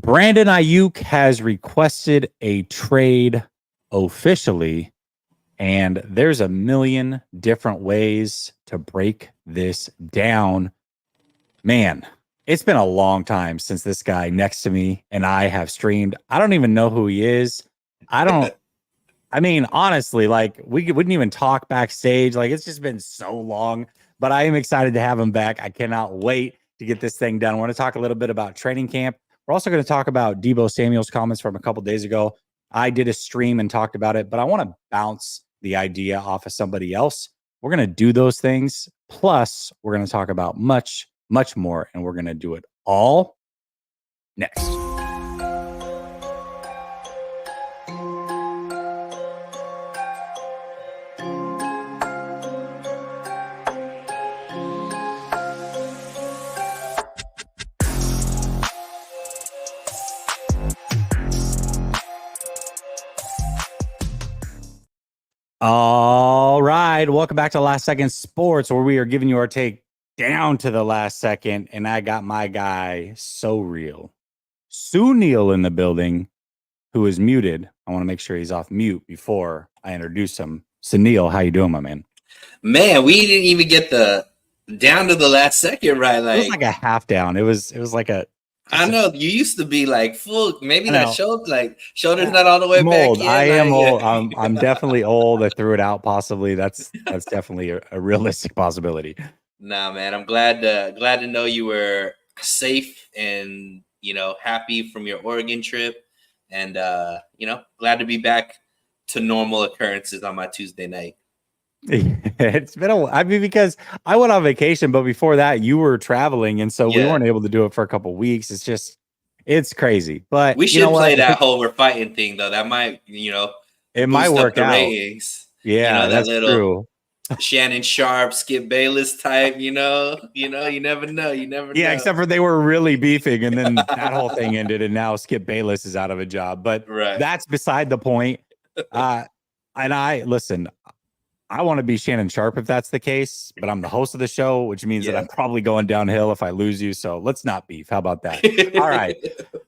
Brandon Aiyuk has requested a trade officially, and there's a million different ways to break this down. Man, it's been a long time since this guy next to me and I have streamed. I don't even know who he is. I mean, honestly, like we wouldn't even talk backstage. Like it's just been so long, but I am excited to have him back. I cannot wait to get this thing done. I want to talk a little bit about training camp. We're also going to talk about Debo Samuel's comments from a couple days ago. I did a stream and talked about it, but I want to bounce the idea off of somebody else. We're going to do those things. Plus, we're going to talk about much, much more, and we're going to do it all next. All right. Welcome back to Last Second Sports, where we are giving you our take down to the last second. And I got my guy, So Real, Sunil in the building, who is muted. I want to make sure he's off mute before I introduce him. Sunil, how you doing, my man? Man, we didn't even get the down to the last second, right? It was like a half down. It was like a. I know you used to be like full. Maybe that shoulder's not all the way back old. yet. I am old. I'm definitely old. I threw it out. Possibly that's definitely a realistic possibility. Nah, man. I'm glad to know you were safe and happy from your Oregon trip, and glad to be back to normal occurrences on my Tuesday night. It's been because I went on vacation, but before that you were traveling, and so we weren't able to do it for a couple weeks. It's crazy, but we should play that whole "we're fighting" thing though. That might it might work out. Ratings. Yeah, that's true. Shannon Sharp, Skip Bayless type, you never know. Yeah, except for they were really beefing, and then that whole thing ended, and now Skip Bayless is out of a job. But that's beside the point. And I want to be Shannon Sharp if that's the case, but I'm the host of the show, which means that I'm probably going downhill if I lose you. So let's not beef. How about that? All right.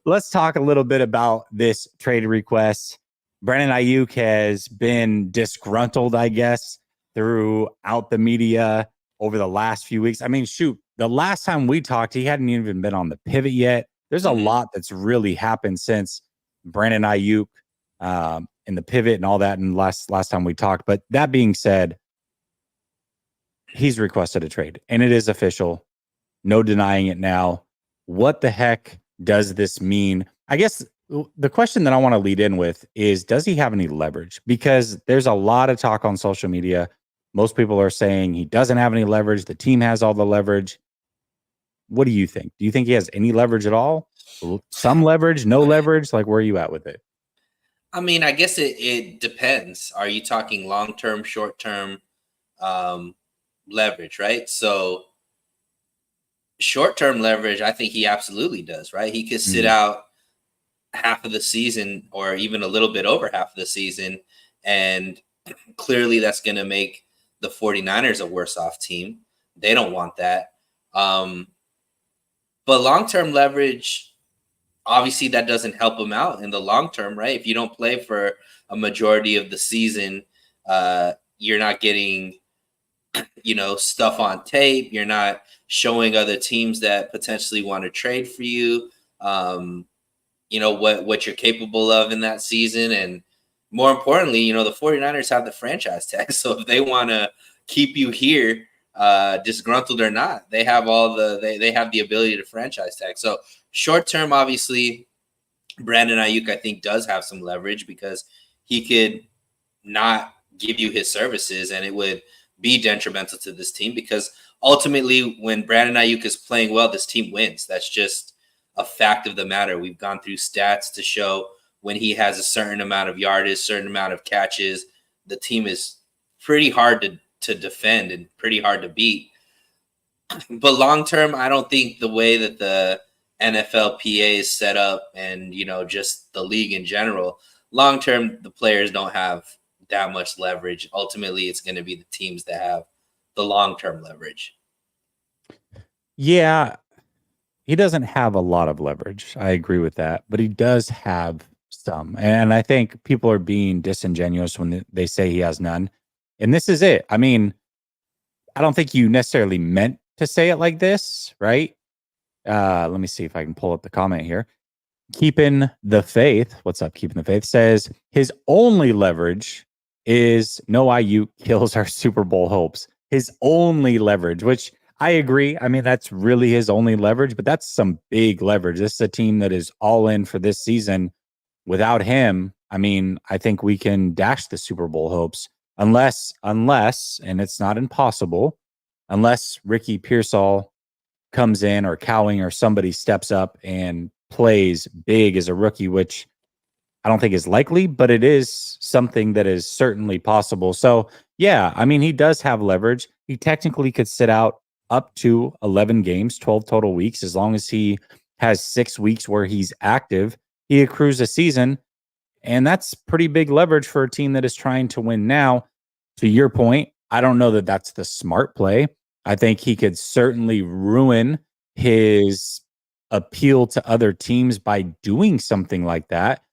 Let's talk a little bit about this trade request. Brandon Aiyuk has been disgruntled, I guess, throughout the media over the last few weeks. I mean, shoot, the last time we talked, he hadn't even been on the pivot yet. There's a lot that's really happened since Brandon Aiyuk in the pivot and all that, and last time we talked. But that being said, he's requested a trade, and it is official. No denying it now. What the heck does this mean? I guess the question that I want to lead in with is, does he have any leverage? Because there's a lot of talk on social media. Most people are saying he doesn't have any leverage. The team has all the leverage. What do you think? Do you think he has any leverage at all? Some leverage, no leverage? Like, where are you at with it? I mean, I guess it depends. Are you talking long-term, short-term leverage, right? So short-term leverage, I think he absolutely does, right? He could sit out half of the season or even a little bit over half of the season, and clearly that's going to make the 49ers a worse off team. They don't want that. But long-term leverage, obviously that doesn't help him out in the long term, right? If you don't play for a majority of the season, you're not getting, stuff on tape. You're not showing other teams that potentially want to trade for you, what you're capable of in that season. And more importantly, the 49ers have the franchise tag. So if they want to keep you here, disgruntled or not, they have they have the ability to franchise tag. So short term, obviously, Brandon Aiyuk, I think, does have some leverage because he could not give you his services and it would be detrimental to this team, because ultimately when Brandon Aiyuk is playing well, this team wins. That's just a fact of the matter. We've gone through stats to show when he has a certain amount of yardage, certain amount of catches, the team is pretty hard to defend and pretty hard to beat. But long term, I don't think the way that the NFLPA is set up and, just the league in general, long term, the players don't have that much leverage. Ultimately, it's going to be the teams that have the long term leverage. Yeah. he doesn't have a lot of leverage. I agree with that, but he does have some. And I think people are being disingenuous when they say he has none. And this is it. I mean, I don't think you necessarily meant to say it like this, right? Let me see if I can pull up the comment here. Keeping the Faith, what's up? Keeping the Faith says his only leverage is no Aiyuk kills our Super Bowl hopes. His only leverage, which I agree. I mean, that's really his only leverage, but that's some big leverage. This is a team that is all in for this season. Without him, I mean, I think we can dash the Super Bowl hopes unless, and it's not impossible, unless Ricky Pearsall comes in or Cowing or somebody steps up and plays big as a rookie, which I don't think is likely, but it is something that is certainly possible. So, yeah, I mean, he does have leverage. He technically could sit out up to 11 games, 12 total weeks, as long as he has 6 weeks where he's active. He accrues a season, and that's pretty big leverage for a team that is trying to win now. To your point, I don't know that that's the smart play. I think he could certainly ruin his appeal to other teams by doing something like that,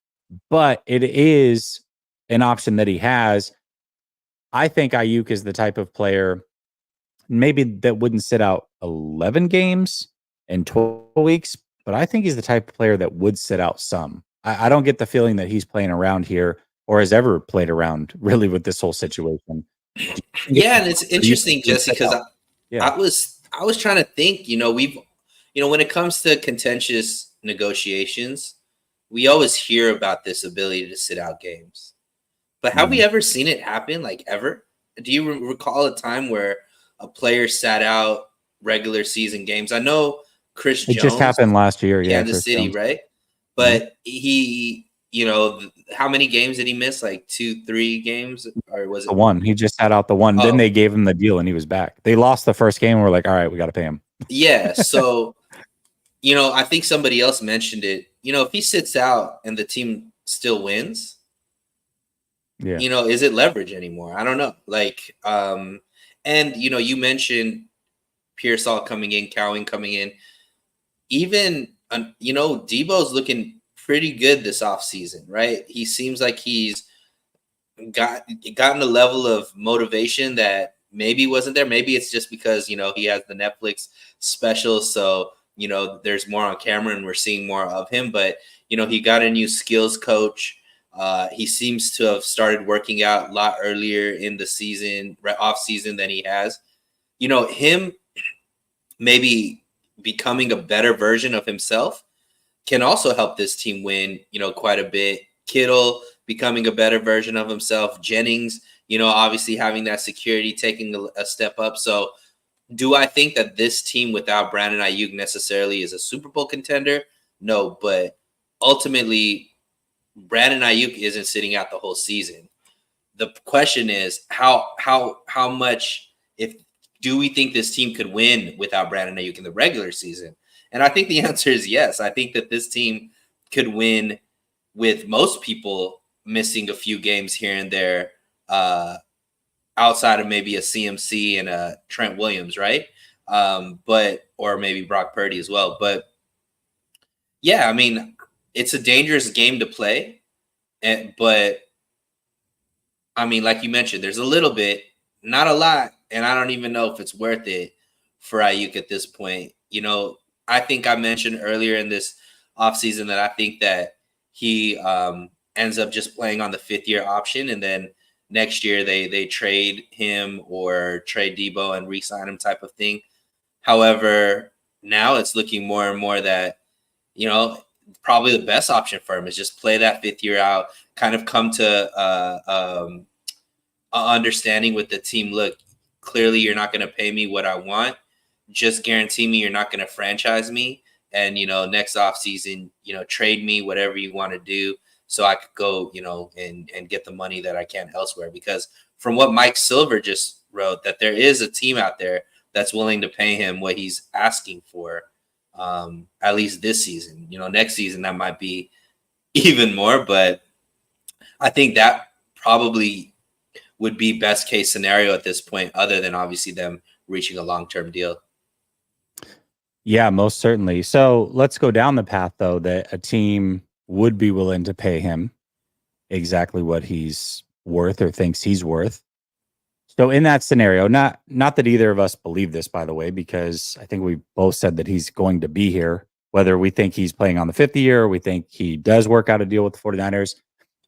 but it is an option that he has. I think Aiyuk is the type of player maybe that wouldn't sit out 11 games in 12 weeks, but I think he's the type of player that would sit out some. I don't get the feeling that he's playing around here or has ever played around really with this whole situation. Yeah, and it's interesting, Jesse, because Yeah. I was trying to think. When it comes to contentious negotiations, we always hear about this ability to sit out games. But have we ever seen it happen? Like ever? Do you recall a time where a player sat out regular season games? I know Chris Jones. It just happened last year. Kansas City, right? But he, how many games did he miss? Like 2-3 games, or was it the one? He just sat out the one. Then they gave him the deal, and he was back. They lost the first game, and we're like, all right, we got to pay him. Yeah. So, I think somebody else mentioned it. If he sits out and the team still wins, is it leverage anymore? I don't know. Like, and you mentioned Pearsall coming in, Cowing coming in. Even Debo's looking pretty good this offseason, right? He seems like he's gotten a level of motivation that maybe wasn't there. Maybe it's just because he has the Netflix special, so there's more on camera and we're seeing more of him. But he got a new skills coach. He seems to have started working out a lot earlier in the season, off season, than he has. Him maybe becoming a better version of himself can also help this team win, quite a bit. Kittle becoming a better version of himself. Jennings, obviously having that security, taking a step up. So do I think that this team without Brandon Aiyuk necessarily is a Super Bowl contender? No, but ultimately Brandon Aiyuk isn't sitting out the whole season. The question is how much do we think this team could win without Brandon Aiyuk in the regular season? And I think the answer is yes. I think that this team could win with most people missing a few games here and there, outside of maybe a CMC and a Trent Williams, right? Or maybe Brock Purdy as well. But yeah, I mean, it's a dangerous game to play. But I mean, like you mentioned, there's a little bit, not a lot, and I don't even know if it's worth it for Aiyuk at this point. I think I mentioned earlier in this offseason that I think that he ends up just playing on the 5th-year option, and then next year they trade him or trade Debo and re-sign him type of thing. However, now it's looking more and more that, probably the best option for him is just play that 5th year out, kind of come to understanding with the team. Look, clearly you're not going to pay me what I want. Just guarantee me you're not going to franchise me. And, next offseason, trade me, whatever you want to do, so I could go, and get the money that I can elsewhere. Because from what Mike Silver just wrote, that there is a team out there that's willing to pay him what he's asking for, at least this season. Next season, that might be even more. But I think that probably would be best case scenario at this point, other than obviously them reaching a long-term deal. Yeah, most certainly. So let's go down the path, though, that a team would be willing to pay him exactly what he's worth or thinks he's worth. So in that scenario, not that either of us believe this, by the way, because I think we both said that he's going to be here, whether we think he's playing on the 50 year or we think he does work out a deal with the 49ers.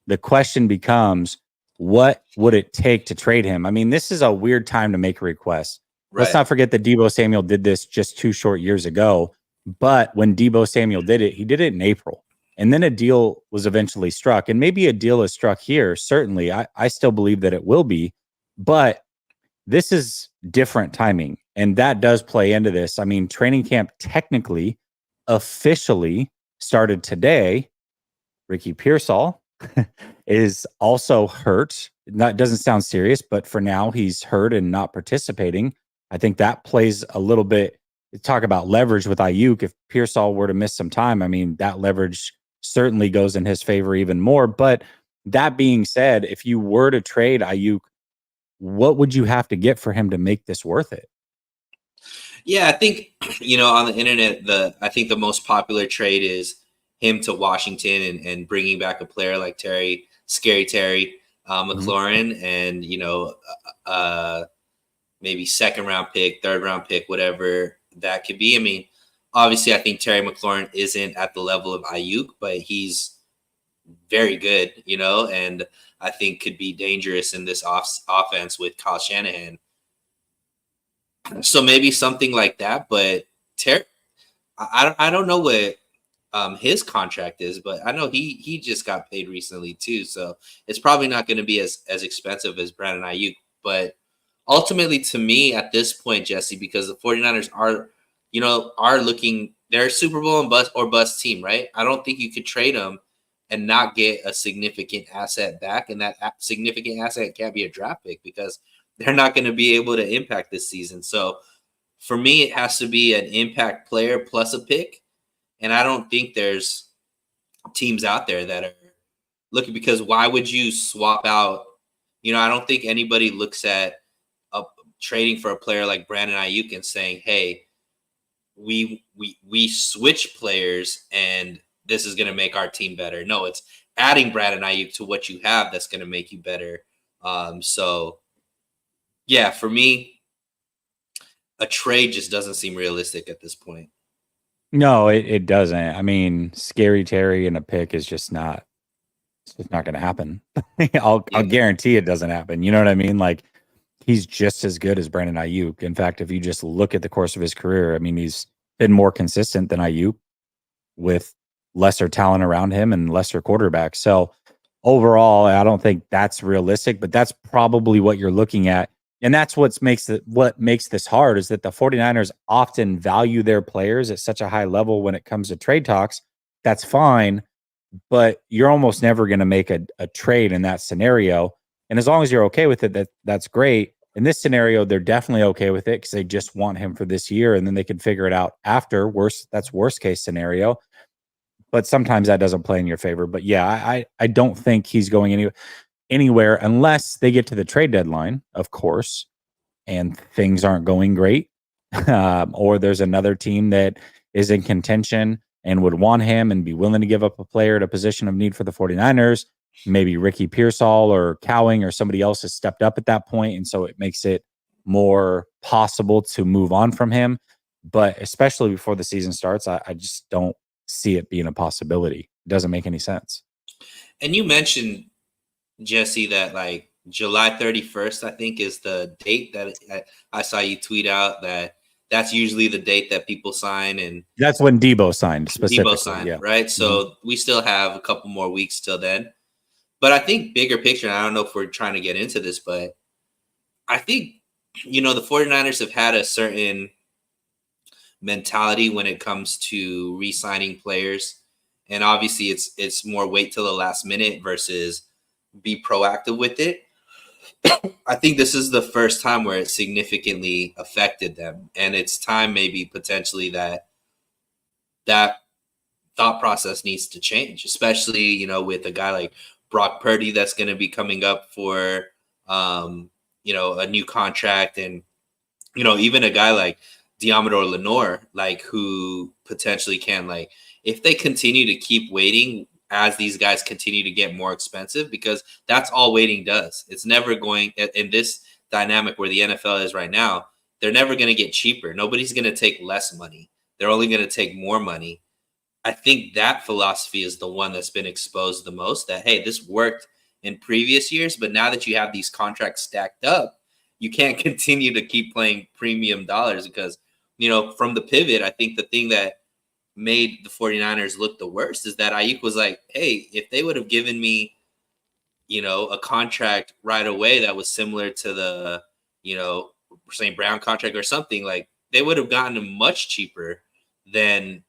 The question becomes, what would it take to trade him? I mean, this is a weird time to make a request. Let's Right. not forget that Deebo Samuel did this just 2 short years ago. But when Deebo Samuel did it, he did it in April. And then a deal was eventually struck. And maybe a deal is struck here. Certainly, I still believe that it will be. But this is different timing. And that does play into this. I mean, training camp technically, officially started today. Ricky Pearsall is also hurt. That doesn't sound serious, but for now he's hurt and not participating. I think that plays a little bit. Talk about leverage with Aiyuk. If Pearsall were to miss some time, I mean, that leverage certainly goes in his favor even more. But that being said, if you were to trade Aiyuk, what would you have to get for him to make this worth it? Yeah, I think on the internet, I think the most popular trade is him to Washington and bringing back a player like Scary Terry Mhm. McLaurin, and maybe second round pick, third round pick, whatever that could be. I mean, obviously, I think Terry McLaurin isn't at the level of Aiyuk, but he's very good, and I think could be dangerous in this offense with Kyle Shanahan. So maybe something like that. But I don't know what his contract is, but I know he just got paid recently too, so it's probably not going to be as expensive as Brandon Aiyuk. But ultimately, to me at this point, Jesse, because the 49ers are looking, they're a Super Bowl and bust team, right? I don't think you could trade them and not get a significant asset back, and that significant asset can't be a draft pick because they're not going to be able to impact this season. So for me, it has to be an impact player plus a pick, and I don't think there's teams out there that are looking, because why would you swap out? I don't think anybody looks at trading for a player like Brandon Aiyuk and saying, "Hey, we switch players and this is going to make our team better." No, it's adding Brandon Aiyuk to what you have that's going to make you better. So yeah, for me, a trade just doesn't seem realistic at this point. No, it doesn't. I mean, Scary Terry and a pick is just not. It's just not going to happen. I'll Yeah. guarantee it doesn't happen. You know what I mean? Like he's just as good as Brandon Aiyuk. In fact, if you just look at the course of his career, I mean, he's been more consistent than Aiyuk with lesser talent around him and lesser quarterbacks. So overall, I don't think that's realistic, but that's probably what you're looking at. And that's what makes this hard is that the 49ers often value their players at such a high level when it comes to trade talks. That's fine, but you're almost never going to make a trade in that scenario. And as long as you're okay with it, that's great. In this scenario, they're definitely okay with it because they just want him for this year, and then they can figure it out after. That's worst case scenario. But sometimes that doesn't play in your favor. But yeah, I don't think he's going anywhere unless they get to the trade deadline, of course, and things aren't going great, or there's another team that is in contention and would want him and be willing to give up a player at a position of need for the 49ers. Maybe Ricky Pearsall or Cowing or somebody else has stepped up at that point, and so it makes it more possible to move on from him. But especially before the season starts, I just don't see it being a possibility. It doesn't make any sense. And you mentioned, Jesse, that like July 31st, I think, is the date that I saw you tweet out that's usually the date that people sign, and That's when Deebo signed Debo specifically. sign, Yeah. right? Mhm. So we still have a couple more weeks till then. But I think bigger picture, and I don't know if we're trying to get into this, but I think, the 49ers have had a certain mentality when it comes to re-signing players. And obviously it's more wait till the last minute versus be proactive with it. I think this is the first time where it significantly affected them. And it's time maybe potentially that thought process needs to change, especially, with a guy like Brock Purdy that's going to be coming up for, a new contract. And, even a guy like Diamador Lenore, like who potentially can, like, if they continue to keep waiting as these guys continue to get more expensive, because that's all waiting does. It's never going in this dynamic where the NFL is right now. They're never going to get cheaper. Nobody's going to take less money. They're only going to take more money. I think that philosophy is the one that's been exposed the most, that, hey, this worked in previous years, but now that you have these contracts stacked up, you can't continue to keep playing premium dollars because, from the pivot, I think the thing that made the 49ers look the worst is that Aiyuk was like, hey, if they would have given me, a contract right away that was similar to the, St. Brown contract or something, like they would have gotten him much cheaper than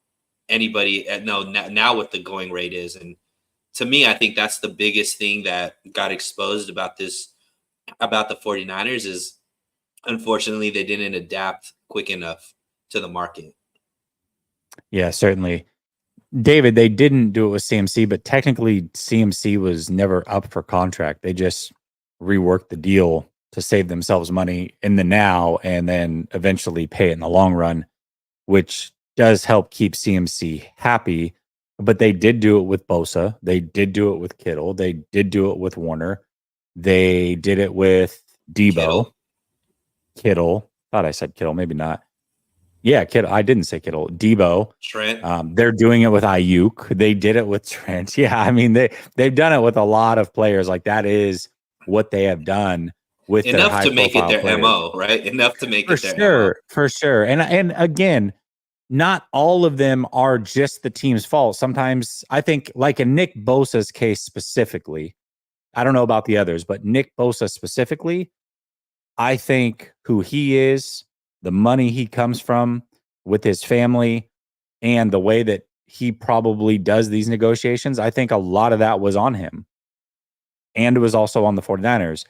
anybody. No, now what the going rate is. And to me, I think that's the biggest thing that got exposed about the 49ers is, unfortunately, they didn't adapt quick enough to the market. Yeah, certainly. David, they didn't do it with CMC, but technically CMC was never up for contract. They just reworked the deal to save themselves money in the now and then eventually pay it in the long run, which does help keep CMC happy. But they did do it with Bosa. They did do it with Kittle. They did do it with Warner. They did it with Debo. Kittle. Thought I said Kittle, maybe not. Yeah, Kittle. I didn't say Kittle. Debo. Trent. They're doing it with Aiyuk. They did it with Trent. Yeah, I mean they've done it with a lot of players. Like that is what they have done with enough their to make it their players. MO, right? Enough to make for it their sure, MO. For sure. And again, not all of them are just the team's fault. Sometimes I think, like in Nick Bosa's case specifically, I don't know about the others, but Nick Bosa specifically, I think who he is, the money he comes from with his family, and the way that he probably does these negotiations, I think a lot of that was on him. And it was also on the 49ers.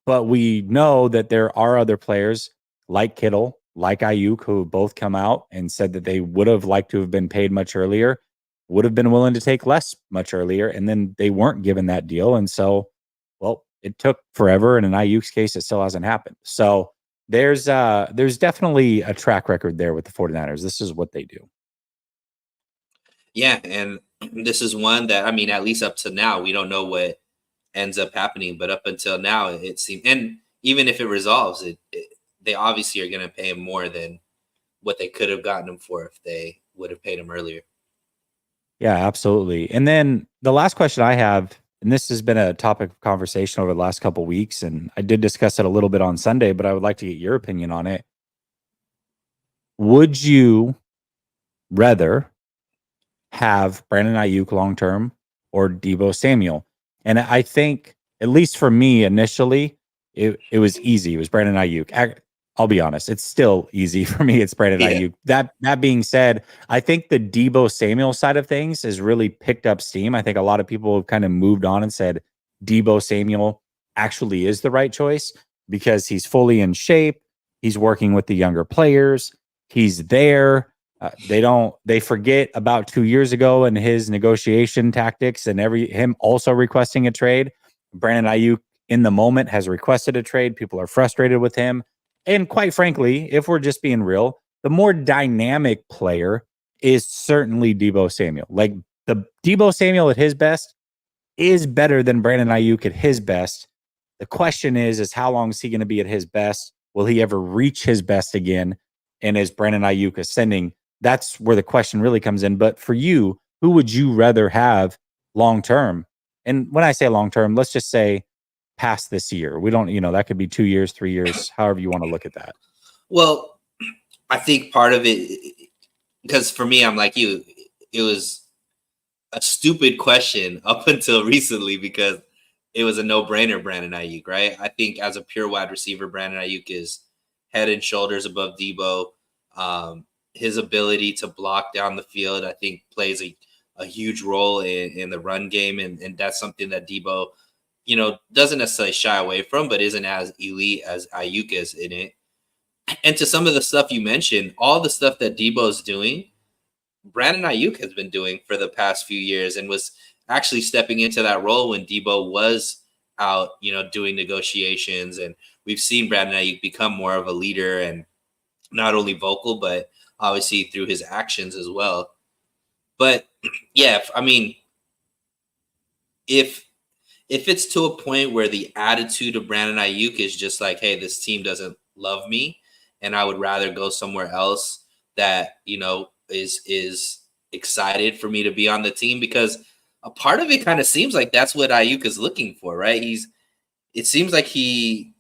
But we know that there are other players like Kittle, like Aiyuk, who both come out and said that they would have liked to have been paid much earlier, would have been willing to take less much earlier, and then they weren't given that deal. And so, well, it took forever. And in Aiyuk's case, it still hasn't happened. So there's definitely a track record there with the 49ers. This is what they do. Yeah, and this is one that, I mean, at least up to now, we don't know what ends up happening, but up until now, it seems, and even if it resolves, they obviously are going to pay him more than what they could have gotten him for if they would have paid him earlier. Yeah, absolutely. And then the last question I have, and this has been a topic of conversation over the last couple of weeks, and I did discuss it a little bit on Sunday, but I would like to get your opinion on it. Would you rather have Brandon Aiyuk long term or Deebo Samuel? And I think, at least for me initially, it was easy. It was Brandon Aiyuk. I'll be honest, it's still easy for me. It's Brandon Aiyuk. That being said, I think the Deebo Samuel side of things has really picked up steam. I think a lot of people have kind of moved on and said Deebo Samuel actually is the right choice because he's fully in shape. He's working with the younger players. He's there. They forget about 2 years ago and his negotiation tactics and him also requesting a trade. Brandon Aiyuk in the moment has requested a trade. People are frustrated with him. And quite frankly, if we're just being real, the more dynamic player is certainly Deebo Samuel. Like the Deebo Samuel at his best is better than Brandon Aiyuk at his best. The question is how long is he going to be at his best? Will he ever reach his best again? And is Brandon Aiyuk ascending? That's where the question really comes in. But for you, who would you rather have long term? And when I say long term, let's just say past this year. We don't, that could be 2 years, 3 years, however you want to look at that. Well, I think part of it, because for me, I'm like you, it was a stupid question up until recently because it was a no-brainer, Brandon Aiyuk, right? I think as a pure wide receiver, Brandon Aiyuk is head and shoulders above Deebo. His ability to block down the field, I think, plays a huge role in the run game. And that's something that Deebo, doesn't necessarily shy away from, but isn't as elite as Aiyuk is in it. And to some of the stuff you mentioned, all the stuff that Deebo's doing, Brandon Aiyuk has been doing for the past few years and was actually stepping into that role when Deebo was out, doing negotiations. And we've seen Brandon Aiyuk become more of a leader and not only vocal, but obviously through his actions as well. But yeah, I mean, if it's to a point where the attitude of Brandon Aiyuk is just like, hey, this team doesn't love me, and I would rather go somewhere else that is excited for me to be on the team, because a part of it kind of seems like that's what Aiyuk is looking for, right? It seems like he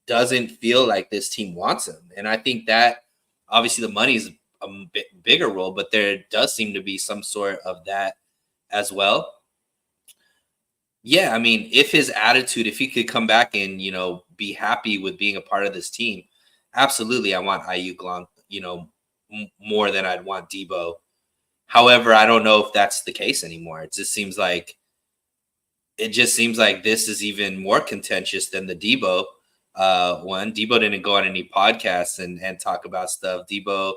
doesn't feel like this team wants him, and I think that obviously the money is a bit bigger role, but there does seem to be some sort of that as well. Yeah, I mean, if his attitude, if he could come back and be happy with being a part of this team, absolutely, I want Ayuk long, more than I'd want Debo. However, I don't know if that's the case anymore. It just seems like this is even more contentious than the Debo one. Debo didn't go on any podcasts and talk about stuff. Debo,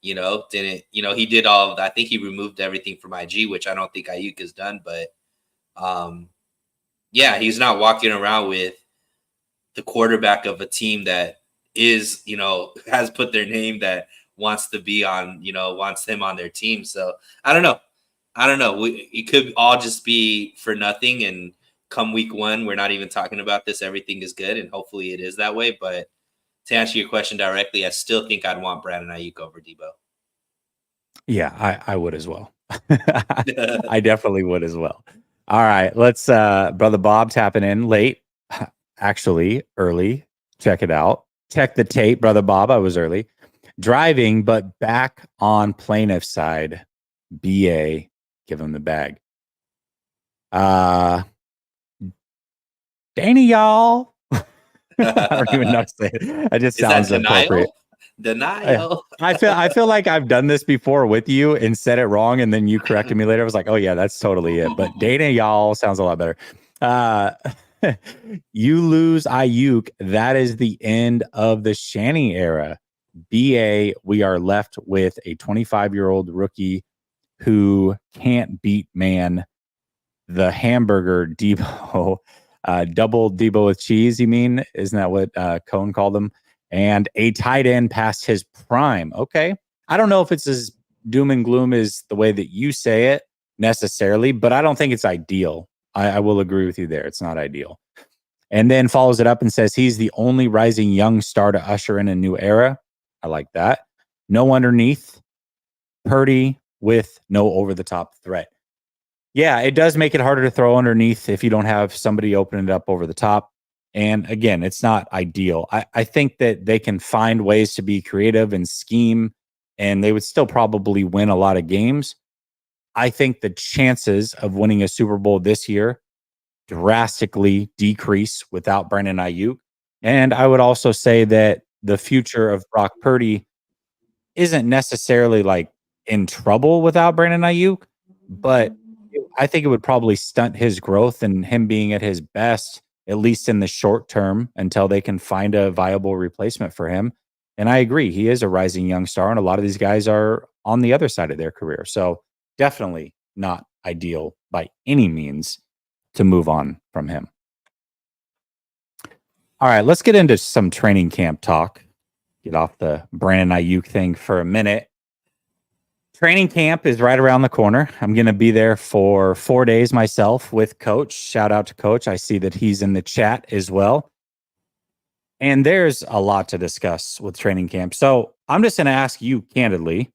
didn't, he did all of that. I think he removed everything from IG, which I don't think Ayuk has done, but yeah, he's not walking around with the quarterback of a team that is, has put their name, that wants to be on, wants him on their team. So I don't know. It could all just be for nothing. And come week one, we're not even talking about this. Everything is good. And hopefully it is that way. But to answer your question directly, I still think I'd want Brandon Aiyuk over Debo. Yeah, I would as well. I definitely would as well. All right, let's Brother Bob tapping in late. Actually, early. Check it out. Check the tape, Brother Bob. I was early. Driving, but back on plaintiff side. BA, give him the bag. Danny, y'all. I don't even know how to say it. It just sounds appropriate. Denial. I feel like I've done this before with you and said it wrong, and then you corrected me later. I was like, oh yeah, that's totally it. But Dana, y'all sounds a lot better. You lose Aiyuk. That is the end of the Shanny era. BA, we are left with a 25-year-old rookie who can't beat man. The hamburger Debo, double Debo with cheese. You mean? Isn't that what Cohn called them? And a tight end past his prime. Okay. I don't know if it's as doom and gloom as the way that you say it necessarily, but I don't think it's ideal. I will agree with you there. It's not ideal. And then follows it up and says he's the only rising young star to usher in a new era. I like that. No underneath. Purdy with no over-the-top threat. Yeah, it does make it harder to throw underneath if you don't have somebody opening it up over the top. And again, it's not ideal. I think that they can find ways to be creative and scheme, and they would still probably win a lot of games. I think the chances of winning a Super Bowl this year drastically decrease without Brandon Aiyuk. And I would also say that the future of Brock Purdy isn't necessarily like in trouble without Brandon Aiyuk, but I think it would probably stunt his growth and him being at his best, at least in the short term, until they can find a viable replacement for him. And I agree, he is a rising young star, and a lot of these guys are on the other side of their career. So definitely not ideal by any means to move on from him. All right, let's get into some training camp talk. Get off the Brandon Aiyuk thing for a minute. Training camp is right around the corner. I'm going to be there for 4 days myself with Coach. Shout out to Coach. I see that he's in the chat as well. And there's a lot to discuss with training camp. So I'm just going to ask you candidly,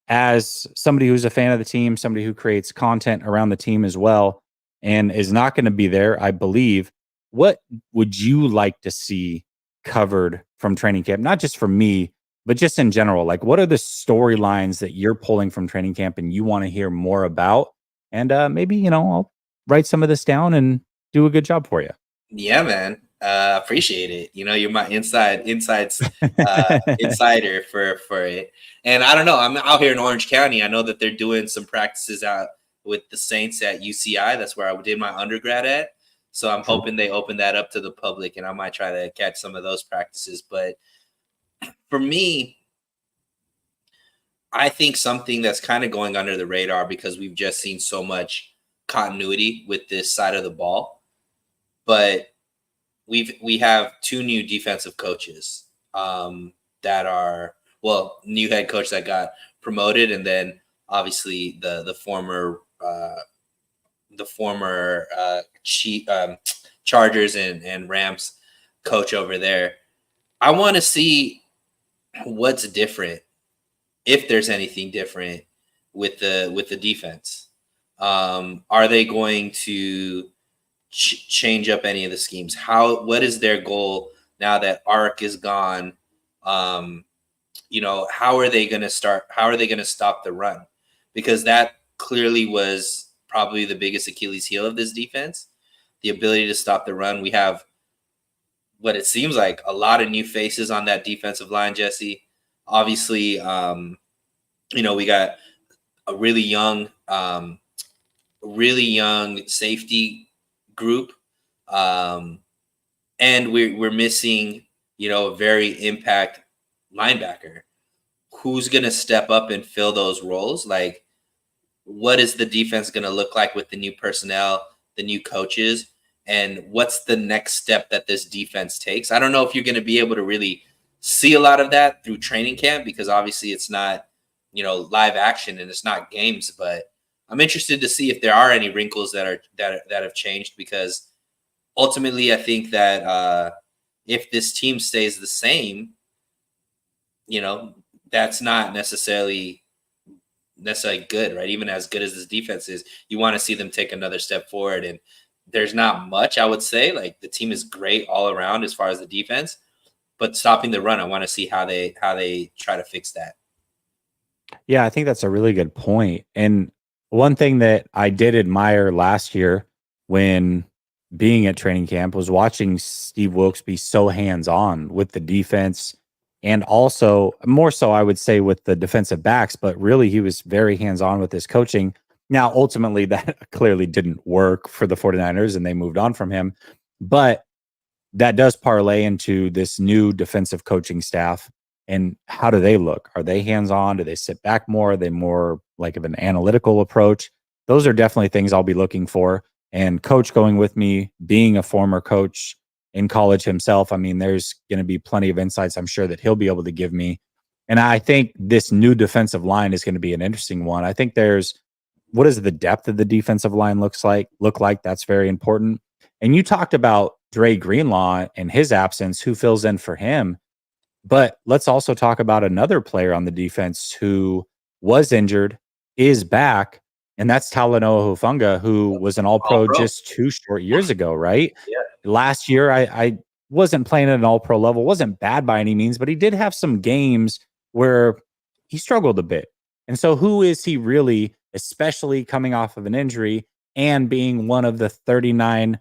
as somebody who's a fan of the team, somebody who creates content around the team as well, and is not going to be there, I believe, what would you like to see covered from training camp? Not just from me, but just in general. Like, what are the storylines that you're pulling from training camp and you want to hear more about? And maybe, I'll write some of this down and do a good job for you. Yeah, man. Appreciate it. You're my insider for it. And I don't know, I'm out here in Orange County. I know that they're doing some practices out with the Saints at UCI. That's where I did my undergrad at. So I'm hoping they open that up to the public, and I might try to catch some of those practices. But for me, I think something that's kind of going under the radar, because we've just seen so much continuity with this side of the ball. But we have two new defensive coaches that are new head coach that got promoted, and then obviously the former Chargers and Rams coach over there. I want to see what's different, if there's anything different with the defense. Are they going to change up any of the schemes? What is their goal now that Ark is gone? How are they going to stop the run? Because that clearly was probably the biggest Achilles heel of this defense, the ability to stop the run. We have what it seems like a lot of new faces on that defensive line, Jesse. Obviously, we got a really young safety group, and we're missing, a very impact linebacker. Who's going to step up and fill those roles? Like, what is the defense going to look like with the new personnel, the new coaches, and what's the next step that this defense takes? I don't know if you're going to be able to really see a lot of that through training camp, because obviously it's not, live action and it's not games, but I'm interested to see if there are any wrinkles that have changed, because ultimately I think that if this team stays the same, that's not necessarily good, right? Even as good as this defense is, you want to see them take another step forward. And there's not much, I would say. Like, the team is great all around as far as the defense, but stopping the run, I want to see how they try to fix that. Yeah, I think that's a really good point. And one thing that I did admire last year when being at training camp was watching Steve Wilkes be so hands-on with the defense, and also more so, I would say, with the defensive backs, but really he was very hands-on with his coaching. Now, ultimately, that clearly didn't work for the 49ers and they moved on from him. But that does parlay into this new defensive coaching staff. And how do they look? Are they hands-on? Do they sit back more? Are they more like of an analytical approach? Those are definitely things I'll be looking for. And Coach going with me, being a former coach in college himself, I mean, there's going to be plenty of insights I'm sure that he'll be able to give me. And I think this new defensive line is going to be an interesting one. I think what does the depth of the defensive line look like? That's very important. And you talked about Dre Greenlaw and his absence, who fills in for him. But let's also talk about another player on the defense who was injured, is back, and that's Talanoa Hufanga, who was an All-Pro just 2 short years ago, right? Yeah. Last year, I wasn't playing at an All-Pro level, wasn't bad by any means, but he did have some games where he struggled a bit. And so who is he really, especially coming off of an injury and being one of the 39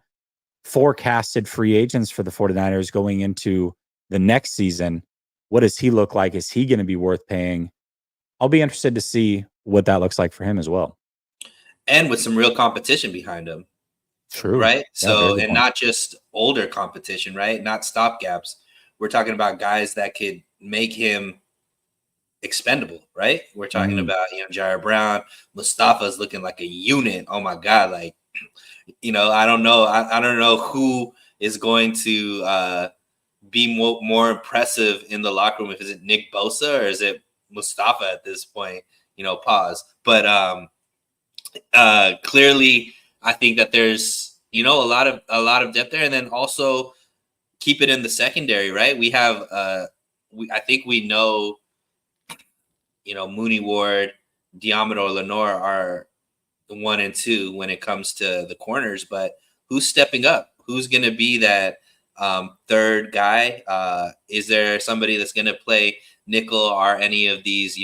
forecasted free agents for the 49ers going into the next season? What does he look like? Is he going to be worth paying? I'll be interested to see what that looks like for him as well. And with some real competition behind him. True. Right? Yeah, so, and not just older competition, right? Not stopgaps. We're talking about guys that could make him expendable, right? We're talking about, Jair Brown. Mustafa's looking like a unit. Oh my God. Like, I don't know. I don't know who is going to be more impressive in the locker room. If is it Nick Bosa or is it Mustafa at this point? Pause. But clearly, I think that there's a lot of depth there, and then also keep it in the secondary, right? We have I think we know, Mooney Ward, Diamador Lenore are the 1 and 2 when it comes to the corners, but who's stepping up? Who's going to be that third guy? Is there somebody that's going to play nickel or any of these?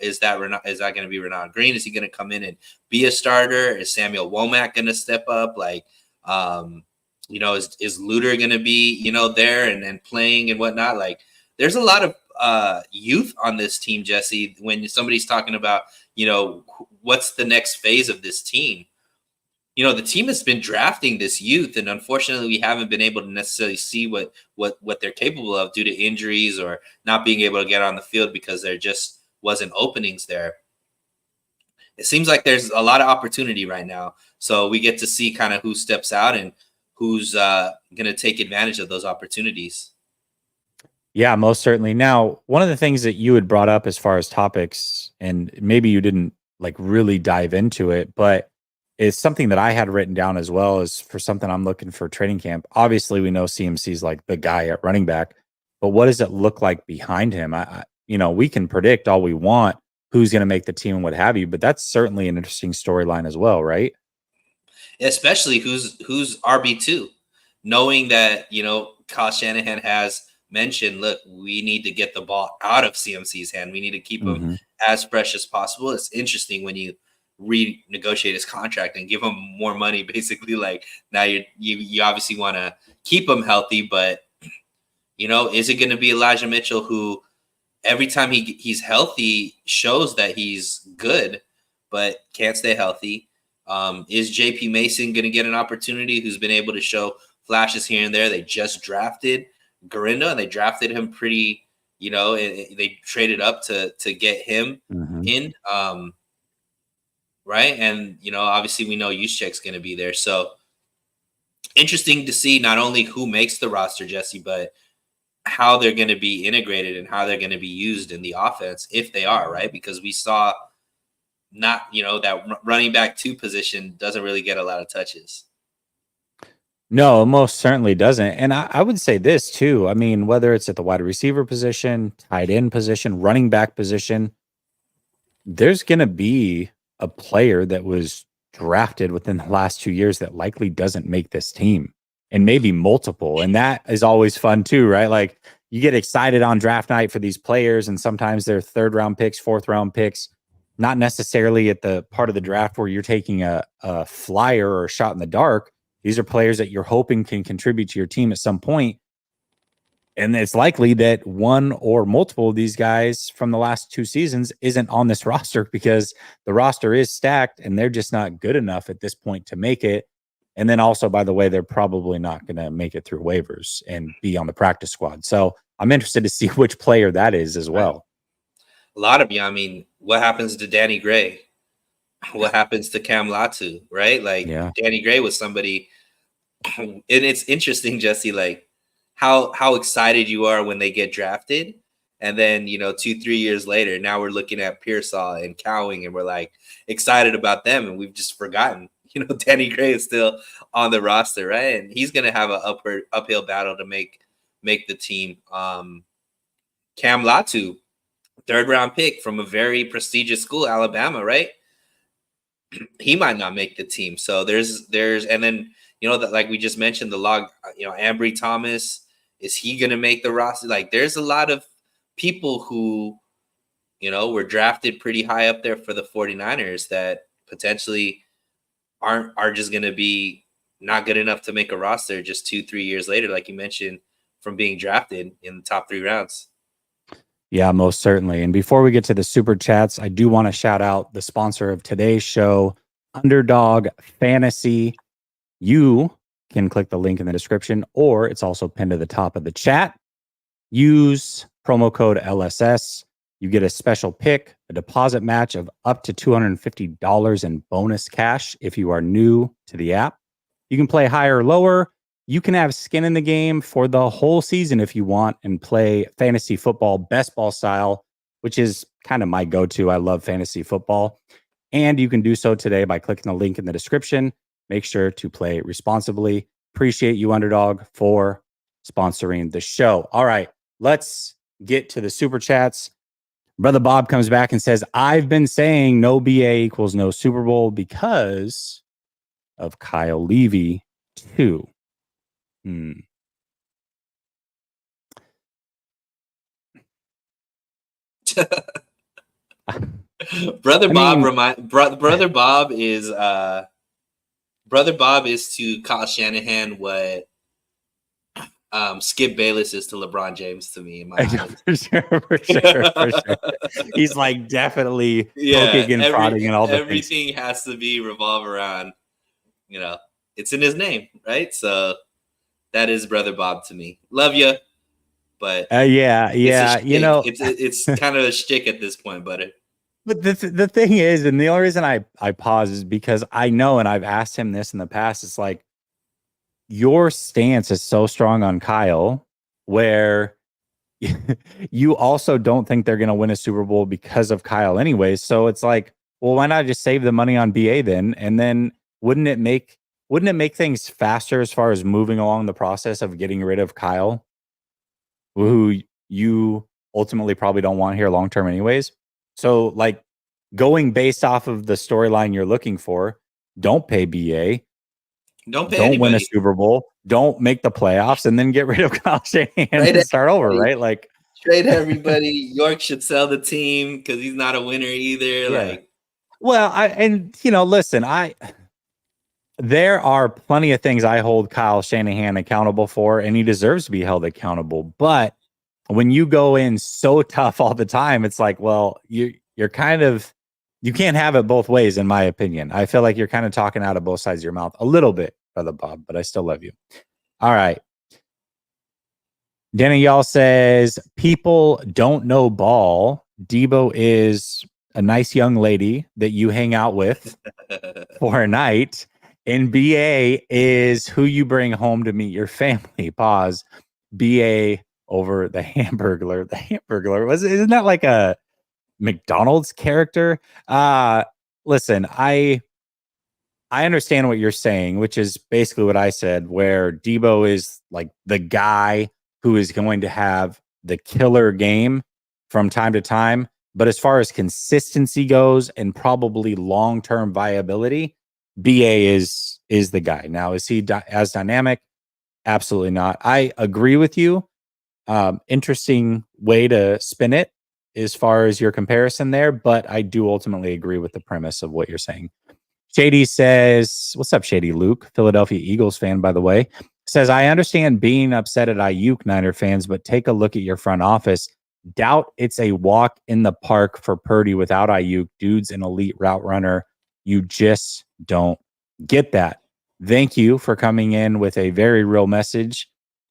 Is that going to be Renard Green? Is he going to come in and be a starter? Is Samuel Womack going to step up? Like, is Luter going to be there and playing and whatnot? Like, there's a lot of youth on this team, Jesse. When somebody's talking about what's the next phase of this team, the team has been drafting this youth, and unfortunately we haven't been able to necessarily see what they're capable of due to injuries or not being able to get on the field because there just wasn't openings there. It seems like there's a lot of opportunity right now. So we get to see kind of who steps out and who's going to take advantage of those opportunities. Yeah, most certainly. Now, one of the things that you had brought up as far as topics, and maybe you didn't like really dive into it, but it's something that I had written down as well as for something I'm looking for training camp. Obviously, we know CMC's like the guy at running back, but what does it look like behind him? We can predict all we want who's going to make the team and what have you, but that's certainly an interesting storyline as well, right? Especially who's RB2, knowing that Kyle Shanahan has mentioned, look, we need to get the ball out of CMC's hand. We need to keep him Mm-hmm. as fresh as possible. It's interesting when you renegotiate his contract and give him more money. Basically, like now you obviously want to keep him healthy, but is it going to be Elijah Mitchell who every time he's healthy shows that he's good, but can't stay healthy? Is JP Mason going to get an opportunity who's been able to show flashes here and there? They just drafted Garinda and they drafted him pretty, they traded up to get him in. Right. And, obviously we know Juszczyk's going to be there. So interesting to see not only who makes the roster, Jesse, but how they're going to be integrated and how they're going to be used in the offense if they are, right? Because we saw that running back 2 position doesn't really get a lot of touches. No, it most certainly doesn't. And I would say this too. I mean, whether it's at the wide receiver position, tight end position, running back position, there's going to be a player that was drafted within the last 2 years that likely doesn't make this team, and maybe multiple. And that is always fun too, right? Like you get excited on draft night for these players, and sometimes they're 3rd round picks, 4th round picks, not necessarily at the part of the draft where you're taking a flyer or a shot in the dark. These are players that you're hoping can contribute to your team at some point. And it's likely that one or multiple of these guys from the last 2 seasons isn't on this roster because the roster is stacked and they're just not good enough at this point to make it. And then also, by the way, they're probably not going to make it through waivers and be on the practice squad. So I'm interested to see which player that is as well. A lot of you, I mean, what happens to Danny Gray? What happens to Cam Latu, right? Like Danny Gray was somebody, and it's interesting, Jesse, like how excited you are when they get drafted. And then, 2-3 years later, now we're looking at Pearsall and Cowing and we're like excited about them. And we've just forgotten, Danny Gray is still on the roster, right? And he's going to have an uphill battle to make the team. Cam Latu, 3rd round pick from a very prestigious school, Alabama, right? He might not make the team. So there's, and then, that like we just mentioned, the log, Ambry Thomas, is he going to make the roster? Like there's a lot of people who, were drafted pretty high up there for the 49ers that potentially are just going to be not good enough to make a roster just 2-3 years later, like you mentioned, from being drafted in the top 3 rounds. Yeah, most certainly. And before we get to the super chats, I do want to shout out the sponsor of today's show, Underdog Fantasy. You can click the link in the description, or it's also pinned to the top of the chat. Use promo code LSS. You get a special pick, a deposit match of up to $250 in bonus cash if you are new to the app. You can play higher or lower. You can have skin in the game for the whole season if you want and play fantasy football best ball style, which is kind of my go-to. I love fantasy football. And you can do so today by clicking the link in the description. Make sure to play responsibly. Appreciate you, Underdog, for sponsoring the show. All right, let's get to the super chats. Brother Bob comes back and says, I've been saying no BA equals no Super Bowl because of Kyle Levy, too. Brother Bob is to Kyle Shanahan what Skip Bayless is to LeBron James to me. In my for sure. He's like definitely poking and prodding and all the everything things. has to be revolve around, it's in his name, right? So that is Brother Bob to me. Love you, but yeah, it's kind of a shtick at this point, buddy. But the thing is, and the only reason I pause is because I know, and I've asked him this in the past, it's like your stance is so strong on Kyle, where you also don't think they're going to win a Super Bowl because of Kyle anyways. So it's like, well, why not just save the money on BA then? And then wouldn't it make things faster as far as moving along the process of getting rid of Kyle, who you ultimately probably don't want here long term anyways? So like going based off of the storyline you're looking for, don't pay BA, Don't pay don't win a anybody. Super Bowl, don't make the playoffs, and then get rid of Kyle Shanahan and start over, right? Like trade everybody. York should sell the team because he's not a winner either. yeah. Like, Well, listen, there are plenty of things I hold Kyle Shanahan accountable for, and he deserves to be held accountable. But when you go in so tough all the time, it's like, well, you're kind of, you can't have it both ways, in my opinion. I feel like you're kind of talking out of both sides of your mouth a little bit, Brother Bob, but I still love you. All right. Danny Y'all says, people don't know ball. Debo is a nice young lady that you hang out with for a night. And BA is who you bring home to meet your family. Pause. BA over the Hamburglar. The Hamburglar isn't that like a McDonald's character? Listen, I understand what you're saying, which is basically what I said, where Debo is like the guy who is going to have the killer game from time to time. But as far as consistency goes and probably long-term viability, BA is the guy. Now, is he as dynamic? Absolutely not. I agree with you. Interesting way to spin it as far as your comparison there, but I do ultimately agree with the premise of what you're saying. Shady says, what's up, Shady Luke? Philadelphia Eagles fan, by the way. Says, I understand being upset at Aiyuk, Niner fans, but take a look at your front office. Doubt it's a walk in the park for Purdy without Aiyuk. Dude's an elite route runner. You just don't get that. Thank you for coming in with a very real message.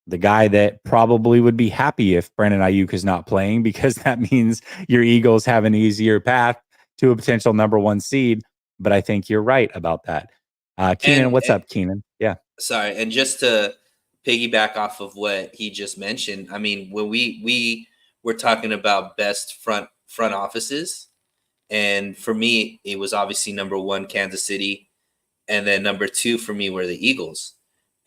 The guy that probably would be happy if Brandon Aiyuk is not playing, because that means your Eagles have an easier path to a potential number one seed. But I think you're right about that. Keenan, what's up, Keenan? Yeah. Sorry, and just to piggyback off of what he just mentioned, I mean, when we were talking about best front offices, and for me, it was obviously number one, Kansas City, and then number two for me were the Eagles.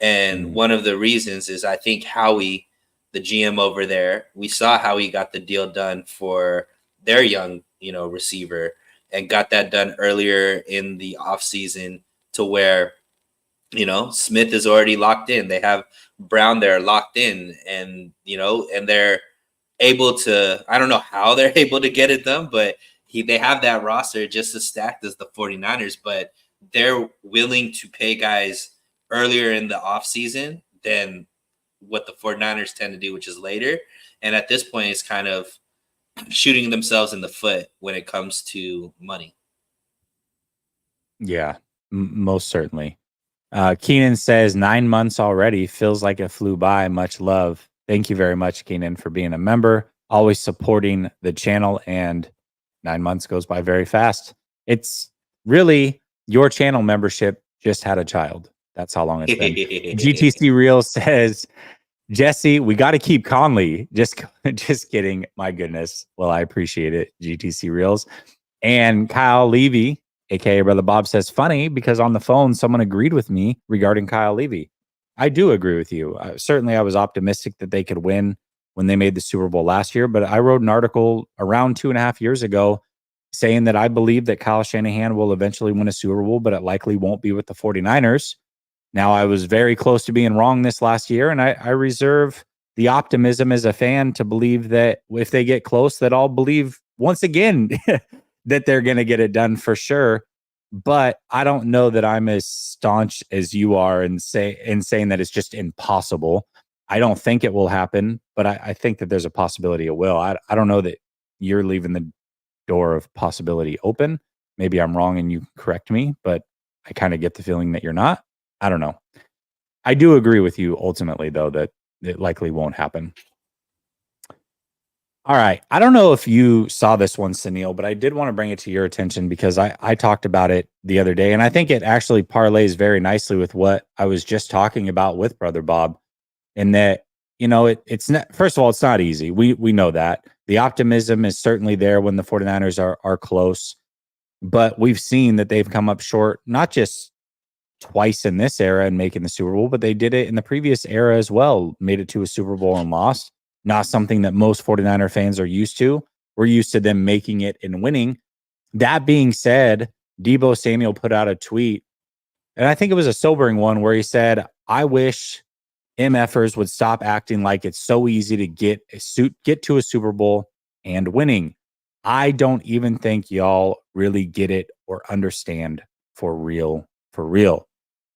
And one of the reasons is I think Howie, the GM over there, we saw how he got the deal done for their young, receiver, and got that done earlier in the offseason to where, Smith is already locked in. They have Brown there locked in, and, and they're able to, I don't know how they're able to get it done, but they have that roster just as stacked as the 49ers, but they're willing to pay guys earlier in the offseason than what the 49ers tend to do, which is later. And at this point, it's kind of shooting themselves in the foot when it comes to money. Yeah, most certainly. Keenan says 9 months already feels like it flew by. Much love. Thank you very much, Keenan, for being a member, always supporting the channel. And 9 months goes by very fast. It's really your channel membership just had a child. That's how long it's been. GTC Real says, Jesse, we got to keep Conley. Just kidding. My goodness. Well, I appreciate it, GTC Reels. And Kyle Levy, aka Brother Bob, says, funny because on the phone, someone agreed with me regarding Kyle Levy. I do agree with you. Certainly, I was optimistic that they could win when they made the Super Bowl last year, but I wrote an article around 2.5 years ago saying that I believe that Kyle Shanahan will eventually win a Super Bowl, but it likely won't be with the 49ers. Now, I was very close to being wrong this last year, and I reserve the optimism as a fan to believe that if they get close, that I'll believe once again that they're going to get it done for sure. But I don't know that I'm as staunch as you are in saying that it's just impossible. I don't think it will happen, but I think that there's a possibility it will. I don't know that you're leaving the door of possibility open. Maybe I'm wrong and you correct me, but I kind of get the feeling that you're not. I don't know. I do agree with you ultimately, though, that it likely won't happen. All right. I don't know if you saw this one, Sunil, but I did want to bring it to your attention because I talked about it the other day, and I think it actually parlays very nicely with what I was just talking about with Brother Bob, in that it's not, first of all, it's not easy. We know that. The optimism is certainly there when the 49ers are close, but we've seen that they've come up short, not just twice in this era and making the Super Bowl, but they did it in the previous era as well, made it to a Super Bowl and lost. Not something that most 49er fans are used to. We're used to them making it and winning. That being said, Deebo Samuel put out a tweet, and I think it was a sobering one, where he said, I wish MFers would stop acting like it's so easy to get to a Super Bowl and winning. I don't even think y'all really get it or understand for real.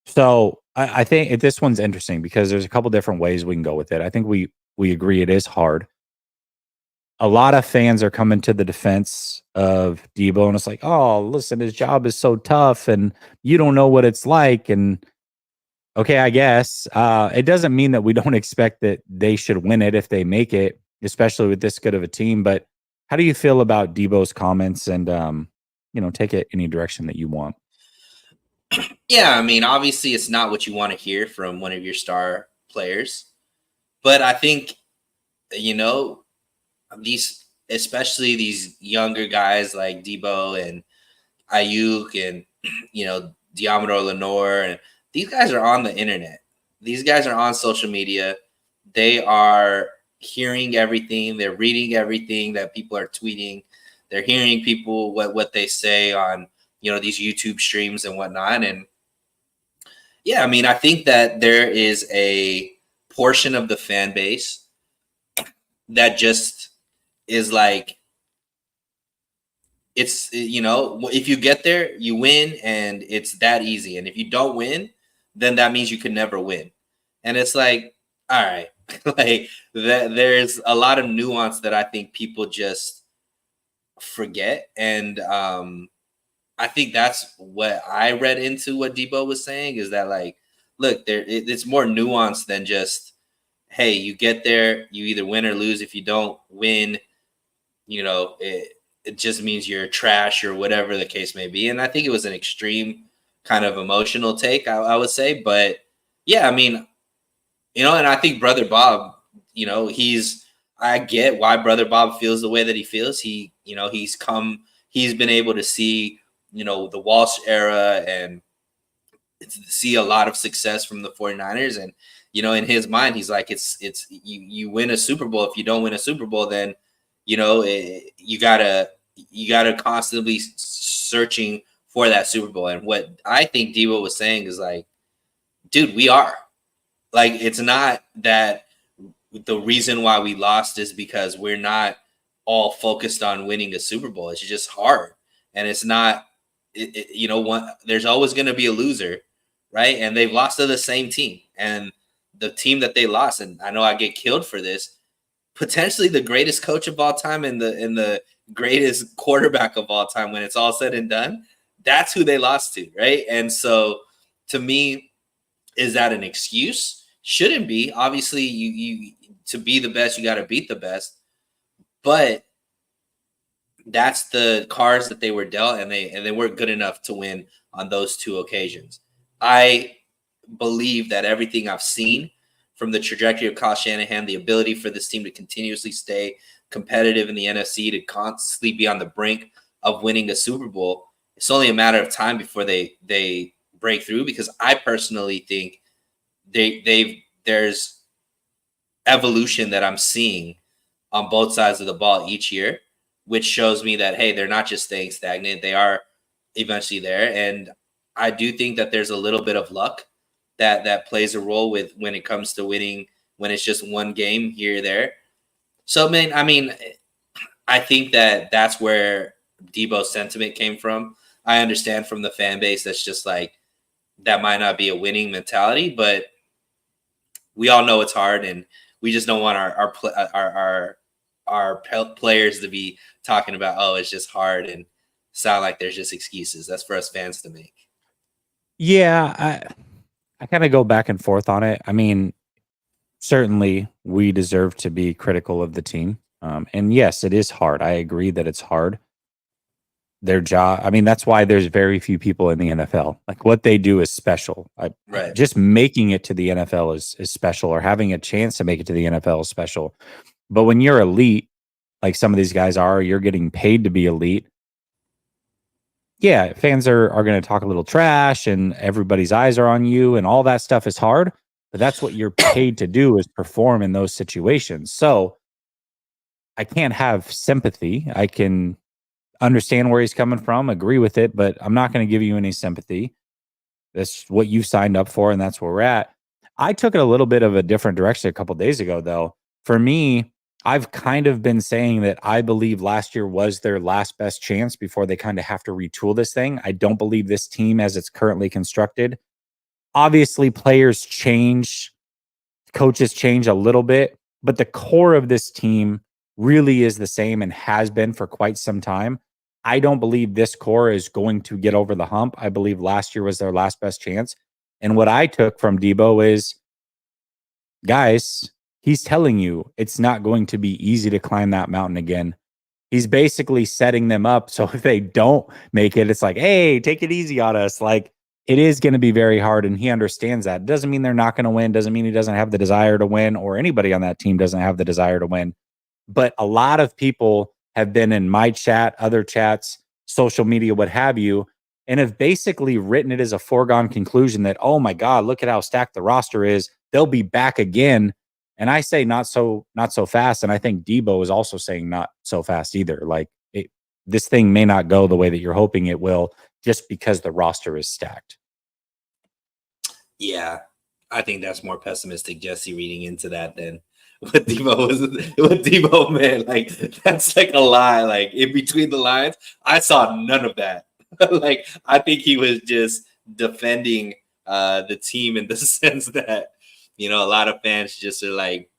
So I think this one's interesting because there's a couple different ways we can go with it. I think we agree it is hard. A lot of fans are coming to the defense of Deebo, and it's like, oh, listen, his job is so tough, and you don't know what it's like. And okay, I guess it doesn't mean that we don't expect that they should win it if they make it, especially with this good of a team. But how do you feel about Deebo's comments? And take it any direction that you want. Yeah, I mean, obviously, it's not what you want to hear from one of your star players, but I think especially these younger guys like Debo and Aiyuk and Diamondor Lenore, and these guys are on the internet. These guys are on social media. They are hearing everything. They're reading everything that people are tweeting. They're hearing people what they say on these YouTube streams and whatnot. And yeah, I mean, I think that there is a portion of the fan base that just is like, it's if you get there, you win, and it's that easy. And if you don't win, then that means you could never win. And it's like, all right, like that. There's a lot of nuance that I think people just forget, and I think that's what I read into what Debo was saying, is that, like, look, it's more nuanced than just, hey, you get there, you either win or lose. If you don't win, it just means you're trash or whatever the case may be. And I think it was an extreme kind of emotional take, I would say. But yeah, I mean, and I think Brother Bob, I get why Brother Bob feels the way that he feels. He's been able to see, the Walsh era and see a lot of success from the 49ers. And, in his mind, he's like, it's you win a Super Bowl. If you don't win a Super Bowl, then, you gotta constantly searching for that Super Bowl. And what I think Debo was saying is like, dude, we are. Like, it's not that the reason why we lost is because we're not all focused on winning a Super Bowl. It's just hard. And it's not, there's always going to be a loser, right? And they've lost to the same team. And the team that they lost, and I know I get killed for this, potentially the greatest coach of all time and the greatest quarterback of all time, when it's all said and done, that's who they lost to, right? And so, to me, is that an excuse? Shouldn't be. Obviously, you to be the best, you got to beat the best. But that's the cards that they were dealt, and they weren't good enough to win on those two occasions. I believe that everything I've seen from the trajectory of Kyle Shanahan, the ability for this team to continuously stay competitive in the NFC, to constantly be on the brink of winning a Super Bowl, it's only a matter of time before they break through, because I personally think there's evolution that I'm seeing on both sides of the ball each year, which shows me that, hey, they're not just staying stagnant. They are eventually there. And I do think that there's a little bit of luck that plays a role with when it comes to winning, when it's just one game here or there. So, man, I mean, I think that's where Debo's sentiment came from. I understand from the fan base that's just like, that might not be a winning mentality, but we all know it's hard, and we just don't want our players to be talking about, oh, it's just hard, and sound like there's just excuses. That's for us fans to make. Yeah, I kind of go back and forth on it. I mean, certainly we deserve to be critical of the team. And yes, it is hard. I agree that it's hard. their job. I mean, that's why there's very few people in the NFL. Like what they do is special. Right. Just making it to the NFL is special, or having a chance to make it to the NFL is special. But when you're elite, like some of these guys are, you're getting paid to be elite. Yeah, fans are going to talk a little trash and everybody's eyes are on you and all that stuff is hard, but that's what you're paid to do, is perform in those situations. So I can't have sympathy. I can understand where he's coming from, agree with it, but I'm not going to give you any sympathy. That's what you signed up for, and that's where we're at. I took it a little bit of a different direction a couple days ago, though. For me, I've kind of been saying that I believe last year was their last best chance before they kind of have to retool this thing. I don't believe this team, as it's currently constructed, obviously players change, coaches change a little bit, but the core of this team really is the same and has been for quite some time. I don't believe this core is going to get over the hump. I believe last year was their last best chance. And what I took from Debo is, guys, he's telling you it's not going to be easy to climb that mountain again. He's basically setting them up. So if they don't make it, it's like, hey, take it easy on us. Like, it is going to be very hard. And he understands that. Doesn't mean they're not going to win. Doesn't mean he doesn't have the desire to win, or anybody on that team doesn't have the desire to win. But a lot of people have been in my chat, other chats, social media, what have you, and have basically written it as a foregone conclusion that, oh my God, look at how stacked the roster is. They'll be back again. And I say not so fast. And I think Debo is also saying not so fast either. Like, this thing may not go the way that you're hoping it will, just because the roster is stacked. Yeah, I think that's more pessimistic, Jesse, reading into that than what Debo was. What Debo meant, like, that's like a lie. Like, in between the lines, I saw none of that. Like, I think he was just defending the team in the sense that, a lot of fans just are like,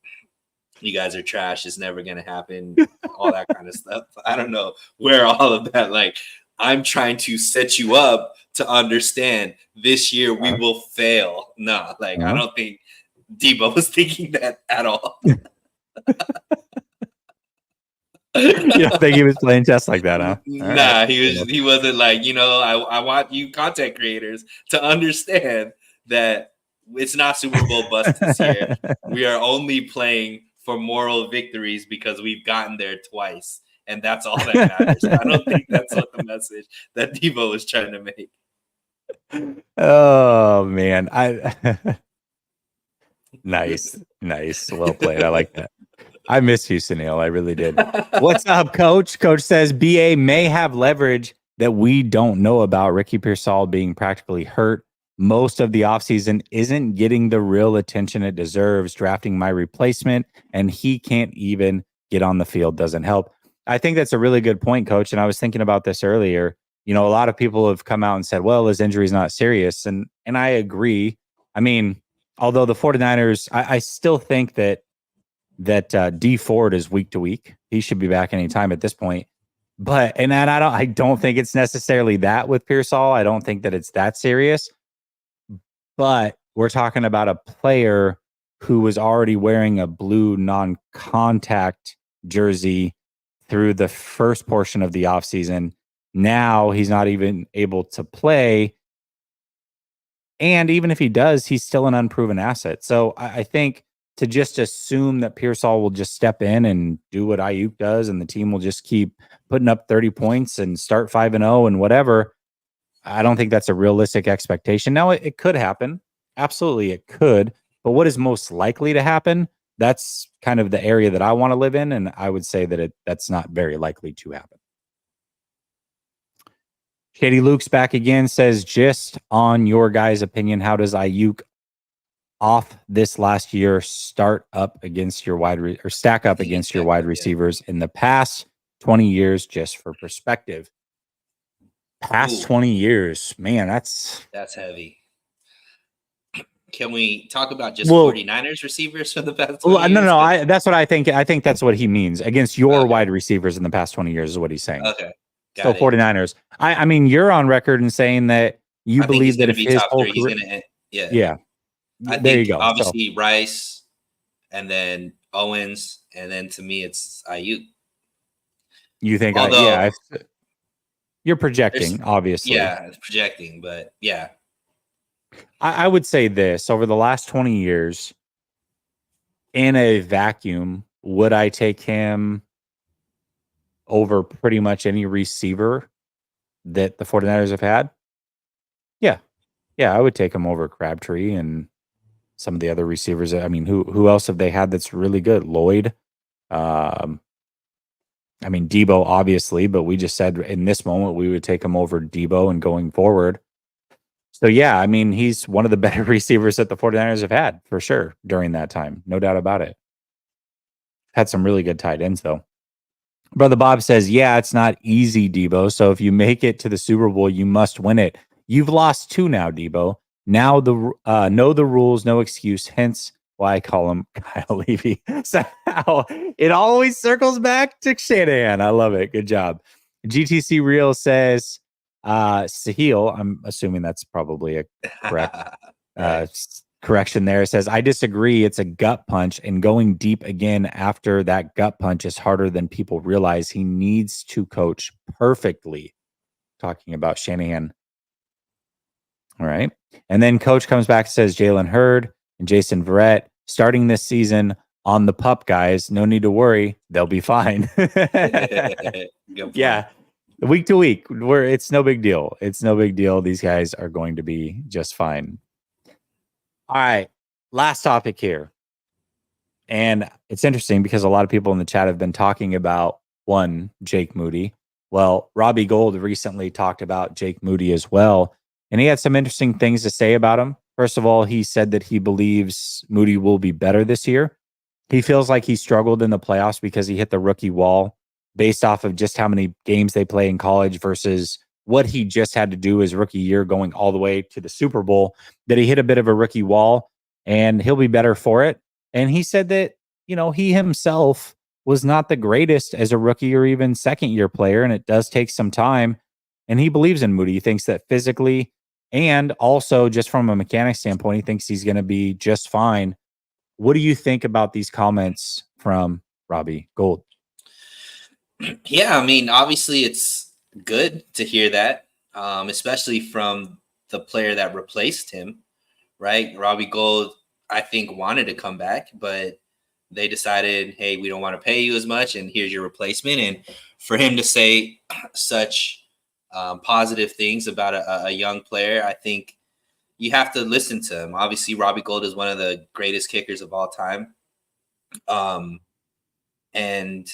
you guys are trash, it's never gonna happen, all that kind of stuff. I don't know where all of that, like, I'm trying to set you up to understand this year we will fail. No, like, I don't think Debo was thinking that at all. You don't think he was playing chess like that, huh? Nah, he wasn't like, I want you content creators to understand that it's not Super Bowl bust this year. We are only playing for moral victories because we've gotten there twice. And that's all that matters. I don't think that's what the message that Debo was trying to make. Oh man. Nice. Well played. I like that. I miss you, Sunil. I really did. What's up, Coach? Coach says BA may have leverage that we don't know about. Ricky Pearsall being practically hurt most of the offseason isn't getting the real attention it deserves. Drafting my replacement, and he can't even get on the field. Doesn't help. I think that's a really good point, Coach. And I was thinking about this earlier. A lot of people have come out and said, well, his injury is not serious. And I agree. I mean, although the 49ers, I still think that D Ford is week to week. He should be back anytime at this point. But I don't think it's necessarily that with Pearsall. I don't think that it's that serious. But we're talking about a player who was already wearing a blue non-contact jersey through the first portion of the offseason. Now he's not even able to play. And even if he does, he's still an unproven asset. So I think to just assume that Pearsall will just step in and do what Aiyuk does, and the team will just keep putting up 30 points and start 5-0 and whatever, I don't think that's a realistic expectation. Now, it could happen. Absolutely, it could. But what is most likely to happen? That's kind of the area that I want to live in, and I would say that that's not very likely to happen. Shady Luke's back again, says, just on your guys' opinion, how does Aiyuk off this last year stack up against your wide receivers in the past 20 years, just for perspective? Past 20 years, man, that's heavy. Can we talk about just 49ers receivers for the past 20 years? No, that's what I think. I think that's what he means. Against your wide receivers in the past 20 years is what he's saying. Okay. So 49ers. I mean, you're on record in saying that you believe that if his whole career, he's gonna, yeah. There you go. Obviously, Rice, and then Owens, and then to me, it's Aiyuk. You think? You're projecting, obviously. Yeah, it's projecting, but yeah. I would say this over the last 20 years in a vacuum, would I take him over pretty much any receiver that the 49ers have had? Yeah. Yeah, I would take him over Crabtree and some of the other receivers. I mean, who else have they had that's really good? Lloyd. Um, I mean, Debo, obviously, but we just said in this moment we would take him over Debo and going forward. So, yeah, I mean, he's one of the better receivers that the 49ers have had for sure during that time. No doubt about it. Had some really good tight ends, though. Brother Bob says, yeah, it's not easy, Debo. So if you make it to the Super Bowl, you must win it. You've lost 2 now, Debo. Now know the rules, no excuse. Hence why I call him Kyle Levy. Somehow it always circles back to Shanahan. I love it. Good job. GTC Real says, Sahil, I'm assuming that's probably a correct correction there. It says, I disagree. It's a gut punch, and going deep again after that gut punch is harder than people realize. He needs to coach perfectly. Talking about Shanahan. All right. And then coach comes back and says, Jalen Hurd and Jason Verrett starting this season on the pup, guys. No need to worry. They'll be fine. Yeah. Week to week, it's no big deal. It's no big deal. These guys are going to be just fine. All right, last topic here. And it's interesting because a lot of people in the chat have been talking about Jake Moody. Well, Robbie Gould recently talked about Jake Moody as well. And he had some interesting things to say about him. First of all, he said that he believes Moody will be better this year. He feels like he struggled in the playoffs because he hit the rookie wall based off of just how many games they play in college versus what he just had to do his rookie year going all the way to the Super Bowl, that he hit a bit of a rookie wall and he'll be better for it. And he said that, he himself was not the greatest as a rookie or even second year player. And it does take some time. And he believes in Moody. He thinks that physically and also just from a mechanic standpoint, he thinks he's going to be just fine. What do you think about these comments from Robbie Gould? Yeah, I mean, obviously it's good to hear that, especially from the player that replaced him, right? Robbie Gould, I think, wanted to come back, but they decided, hey, we don't want to pay you as much, and here's your replacement. And for him to say such positive things about a young player, I think you have to listen to him. Obviously, Robbie Gould is one of the greatest kickers of all time. And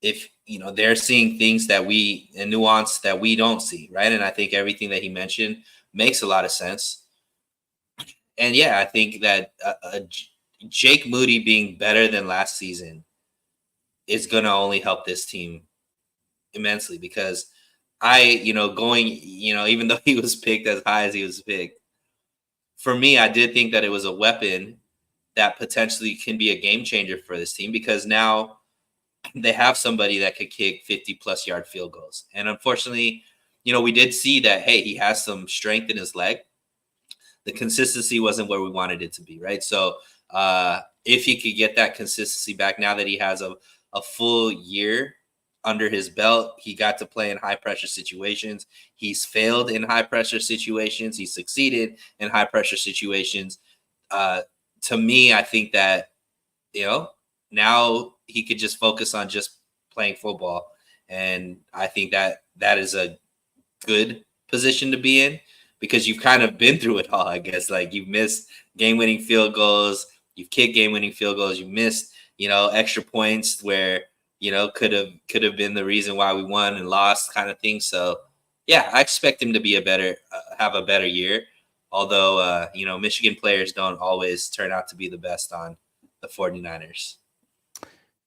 if they're seeing things that nuance that we don't see, right? And I think everything that he mentioned makes a lot of sense. And yeah, I think that Jake Moody being better than last season is going to only help this team immensely, because even though he was picked as high as he was picked, for me, I did think that it was a weapon that potentially can be a game changer for this team, because now they have somebody that could kick 50-plus yard field goals. And unfortunately, we did see that, hey, he has some strength in his leg. The consistency wasn't where we wanted it to be, right? So if he could get that consistency back now that he has a full year under his belt, he got to play in high-pressure situations. He's failed in high-pressure situations. He succeeded in high-pressure situations. To me, I think that, now he could just focus on just playing football. And I think that is a good position to be in, because you've kind of been through it all, I guess. Like, you've missed game-winning field goals. You've kicked game-winning field goals. You missed, extra points where, could have been the reason why we won and lost, kind of thing. So, yeah, I expect him to have a better year. Although, Michigan players don't always turn out to be the best on the 49ers.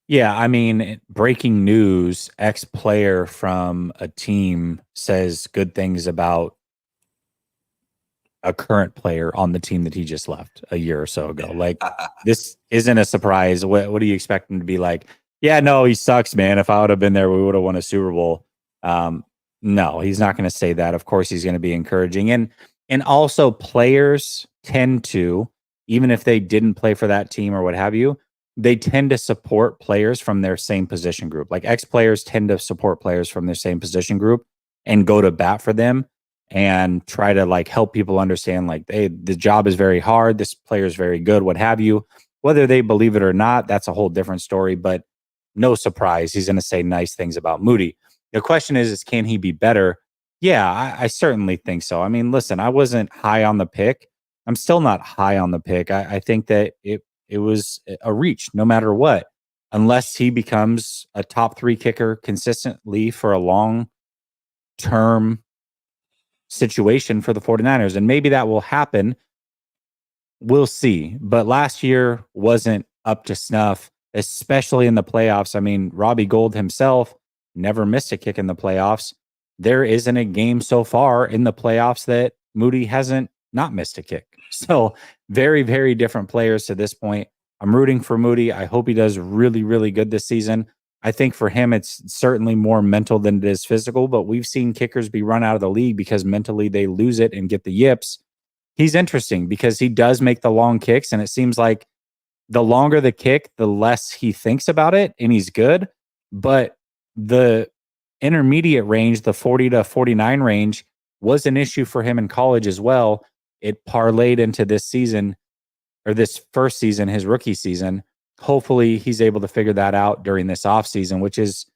Yeah, I mean, breaking news, ex-player from a team says good things about a current player on the team that he just left a year or so ago. Like, this isn't a surprise. What do you expect him to be like? Yeah, no, he sucks, man. If I would have been there, we would have won a Super Bowl. No, he's not going to say that. Of course, he's going to be encouraging. And also players tend to, even if they didn't play for that team or what have you, they tend to support players from their same position group. Like, ex-players tend to support players from their same position group. and go to bat for them and try to like help people understand like, hey, the job is very hard. This player is very good, what have you. Whether they believe it or not, that's a whole different story. But no surprise, he's going to say nice things about Moody. The question is can he be better? Yeah, I certainly think so. I mean, listen, I wasn't high on the pick. I'm still not high on the pick. I think that it was a reach no matter what, unless he becomes a top 3 kicker consistently for a long term situation for the 49ers. And maybe that will happen. We'll see. But last year wasn't up to snuff, especially in the playoffs. I mean, Robbie Gould himself never missed a kick in the playoffs. There isn't a game so far in the playoffs that Moody hasn't not missed a kick. So very, very different players to this point. I'm rooting for Moody. I hope he does really, really good this season. I think for him, it's certainly more mental than it is physical, but we've seen kickers be run out of the league because mentally they lose it and get the yips. He's interesting because he does make the long kicks, and it seems like the longer the kick, the less he thinks about it, and he's good. But the intermediate range, the 40 to 49 range, was an issue for him in college as well. It parlayed into this season, or this first season, his rookie season. Hopefully he's able to figure that out during this offseason, which is,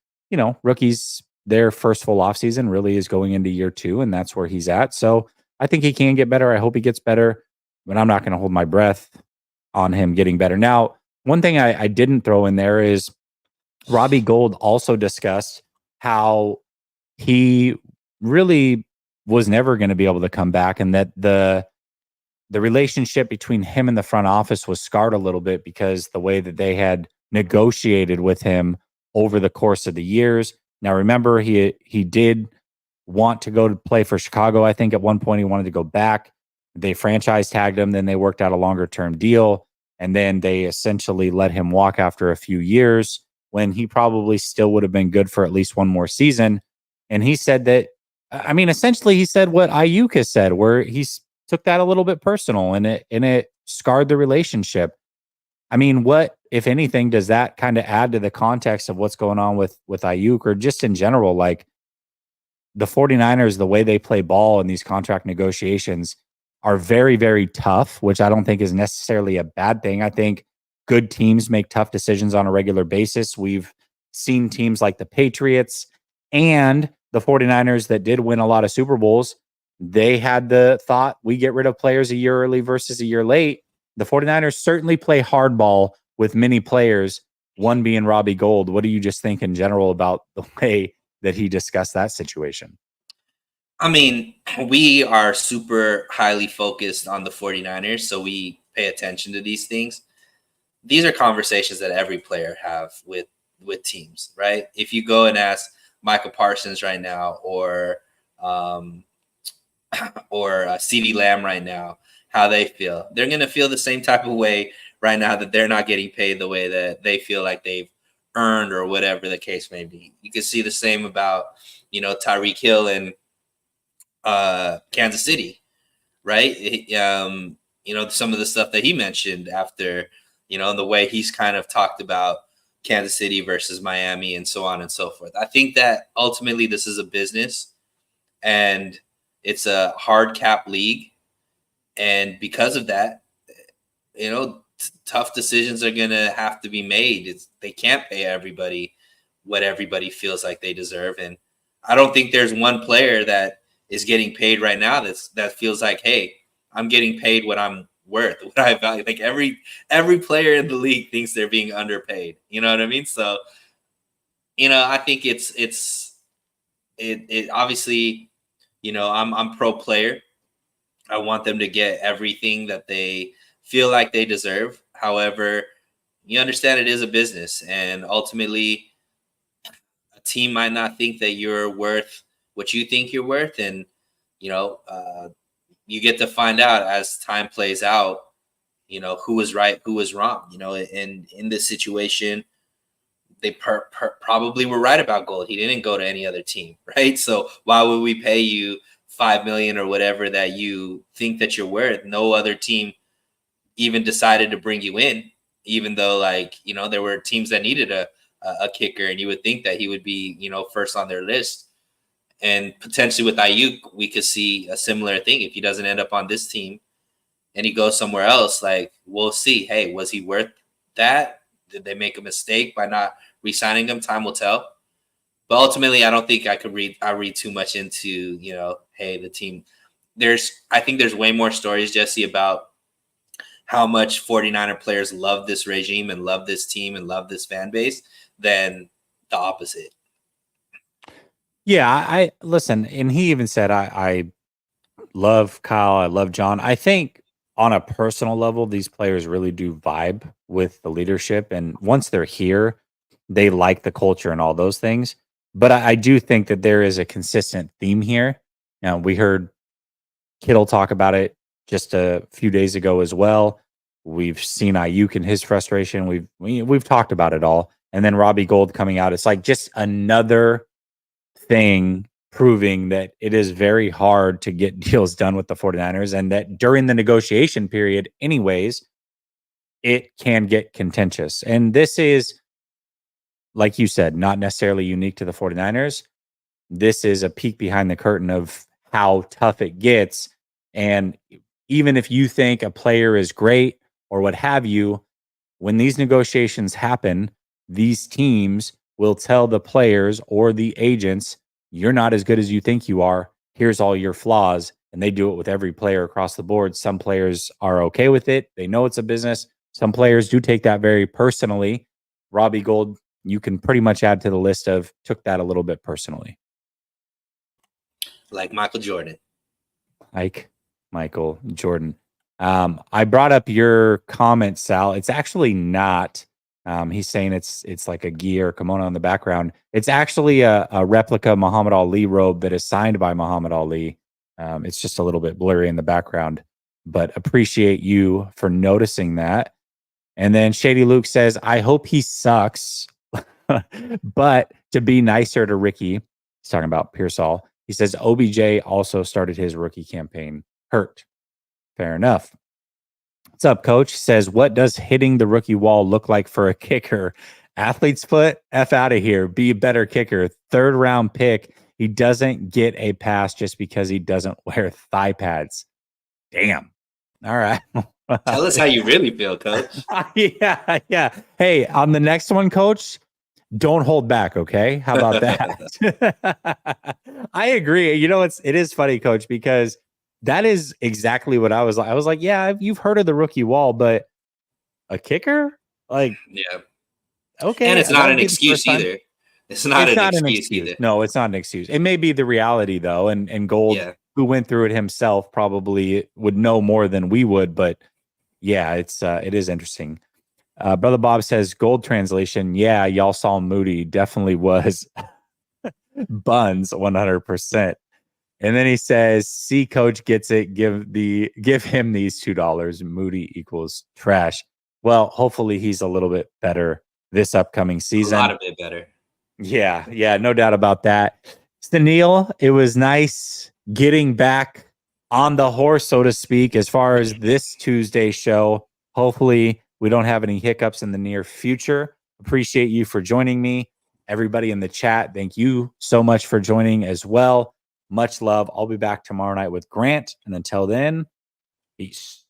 rookies, their first full offseason really is going into year 2, and that's where he's at. So I think he can get better. I hope he gets better, but I'm not going to hold my breath on him getting better. Now, one thing I didn't throw in there is Robbie Gould also discussed how he really was never going to be able to come back, and that the relationship between him and the front office was scarred a little bit because the way that they had negotiated with him over the course of the years. Now, remember, he did want to go to play for Chicago. I think at one point he wanted to go back. They franchise tagged him. Then they worked out a longer term deal. And then they essentially let him walk after a few years when he probably still would have been good for at least one more season. And he said that, I mean, essentially he said what Aiyuk has said, where he's took that a little bit personal and it scarred the relationship. I mean, what, if anything, does that kind of add to the context of what's going on with Aiyuk, or just in general, like the 49ers, the way they play ball in these contract negotiations are very, very tough, which I don't think is necessarily a bad thing. I think good teams make tough decisions on a regular basis. We've seen teams like the Patriots and the 49ers that did win a lot of Super Bowls. They had the thought, we get rid of players a year early versus a year late. The 49ers certainly play hardball with many players, one being Robbie Gould. What do you just think in general about the way that he discussed that situation? I mean, we are super highly focused on the 49ers, so we pay attention to these things. These are conversations that every player have with teams, right? If you go and ask Michael Parsons right now, or CeeDee Lamb right now, how they feel, they're going to feel the same type of way right now that they're not getting paid the way that they feel like they've earned, or whatever the case may be. You can see the same about, Tyreek Hill and Kansas City, right? Some of the stuff that he mentioned after, the way he's kind of talked about Kansas City versus Miami and so on and so forth. I think that ultimately this is a business and it's a hard cap league. And because of that, tough decisions are going to have to be made. They can't pay everybody what everybody feels like they deserve. And I don't think there's one player that is getting paid right now that feels like, hey, I'm getting paid what I'm worth, what I value. Like every player in the league thinks they're being underpaid. You know what I mean? So, I think it obviously, I'm pro player. I want them to get everything that they feel like they deserve. However, you understand it is a business, and ultimately a team might not think that you're worth what you think you're worth. And, you get to find out as time plays out, who was right, who was wrong, and in this situation, they probably were right about Gold. He didn't go to any other team, right? So why would we pay you $5 million or whatever that you think that you're worth? No other team even decided to bring you in, even though there were teams that needed a kicker, and you would think that he would be, first on their list. And potentially with Aiyuk, we could see a similar thing. If he doesn't end up on this team and he goes somewhere else, like, we'll see. Hey, was he worth that? Did they make a mistake by not re-signing him? Time will tell. But ultimately, I don't think I read too much into, hey, the team. I think there's way more stories, Jesse, about how much 49er players love this regime and love this team and love this fan base than the opposite. Yeah, I listen, and he even said, I love Kyle, I love John. I think on a personal level, these players really do vibe with the leadership, and once they're here, they like the culture and all those things. But I do think that there is a consistent theme here. Now, we heard Kittle talk about it just a few days ago as well. We've seen Aiyuk and his frustration. We've talked about it all, and then Robbie Gould coming out. It's like just another thing proving that it is very hard to get deals done with the 49ers, and that during the negotiation period anyways, it can get contentious. And this is, like you said, not necessarily unique to the 49ers. This is a peek behind the curtain of how tough it gets. And even if you think a player is great or what have you, when these negotiations happen, these teams will tell the players or the agents, you're not as good as you think you are. Here's all your flaws. And they do it with every player across the board. Some players are okay with it. They know it's a business. Some players do take that very personally. Robbie Gould, you can pretty much add to the list of took that a little bit personally. Like Michael Jordan. Like Michael Jordan. I brought up your comment, Sal. It's actually not. He's saying it's like a gi or kimono in the background. It's actually a replica Muhammad Ali robe that is signed by Muhammad Ali. It's just a little bit blurry in the background, but appreciate you for noticing that. And then Shady Luke says, I hope he sucks, but to be nicer to Ricky, he's talking about Pearsall. He says OBJ also started his rookie campaign hurt. Fair enough. What's up, coach? Says, what does hitting the rookie wall look like for a kicker? Athlete's foot? F out of here. Be a better kicker. 3rd round pick. He doesn't get a pass just because he doesn't wear thigh pads. Damn. All right. Tell us how you really feel, coach. Yeah. Hey, on the next one, coach, don't hold back, okay? How about that? I agree. You know, it is funny, coach, because that is exactly what I was like. I was like, yeah, you've heard of the rookie wall, but a kicker? Like, yeah. Okay. And it's not an excuse either. It's not an excuse either. No, it's not an excuse. It may be the reality, though. And Gold, who went through it himself, probably would know more than we would. But yeah, it is interesting. Brother Bob says, Gold translation. Yeah, y'all saw Moody. Definitely was buns 100%. And then he says, see, coach gets it. Give him these $2. Moody equals trash. Well, hopefully he's a little bit better this upcoming season. A lot of it better. Yeah, no doubt about that. Stanil, it was nice getting back on the horse, so to speak, as far as this Tuesday show. Hopefully we don't have any hiccups in the near future. Appreciate you for joining me. Everybody in the chat, thank you so much for joining as well. Much love. I'll be back tomorrow night with Grant. And until then, peace.